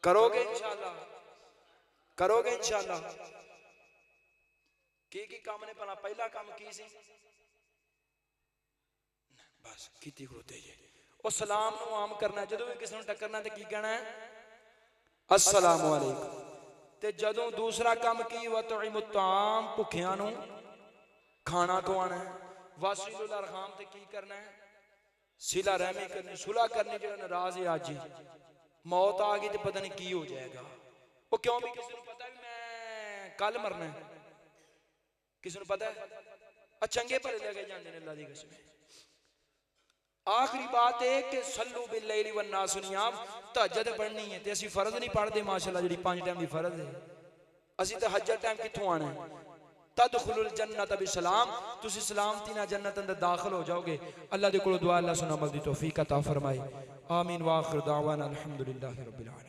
करोगे इंशाअल्लाह, करोगे इंशाअल्लाह। की काम ने पहला पहला काम की सी? बस कीती होते जे ओ सलाम नू आम करना। जदों भी किसी नूं टक्करना ते की कहना है अस्सलामु अलैकुम। ते जदों दूसरा काम की वतइमुत ताम, भुखियां नूं खाना खवाना है। वासिलुल अरहम ते की करना है? सिला रहमी करनी, सुलह करनी। जो नाराज है आज ही मौत आ गई तो पता नहीं की हो जाएगा। वो क्यों भी किसी को पता भी मैं कल मरना है, किसी को पता है चंगे भले लगे जाते हैं अल्लाह की कसम। आखिरी बात है कि सल्लू बिल्लैलि वन्नास नियाम, तहज्जुद पढ़नी है। असी फर्ज नहीं पढ़ते माशाअल्लाह, जी 5 टाइम की फर्ज है। असी तो हज टाइम कितों आना है? तदखुलुल जन्नत बिसलाम, तुसी सलामती नाल जन्नत अंदर दाखिल हो जाओगे। अल्लाह दे कोलों दुआ अल्लाह सुन अमल दी तौफीक अता फरमाए। आमीन व आखिर दावाना अल्हम्दुलिल्लाहि रब्बिल आलमीन।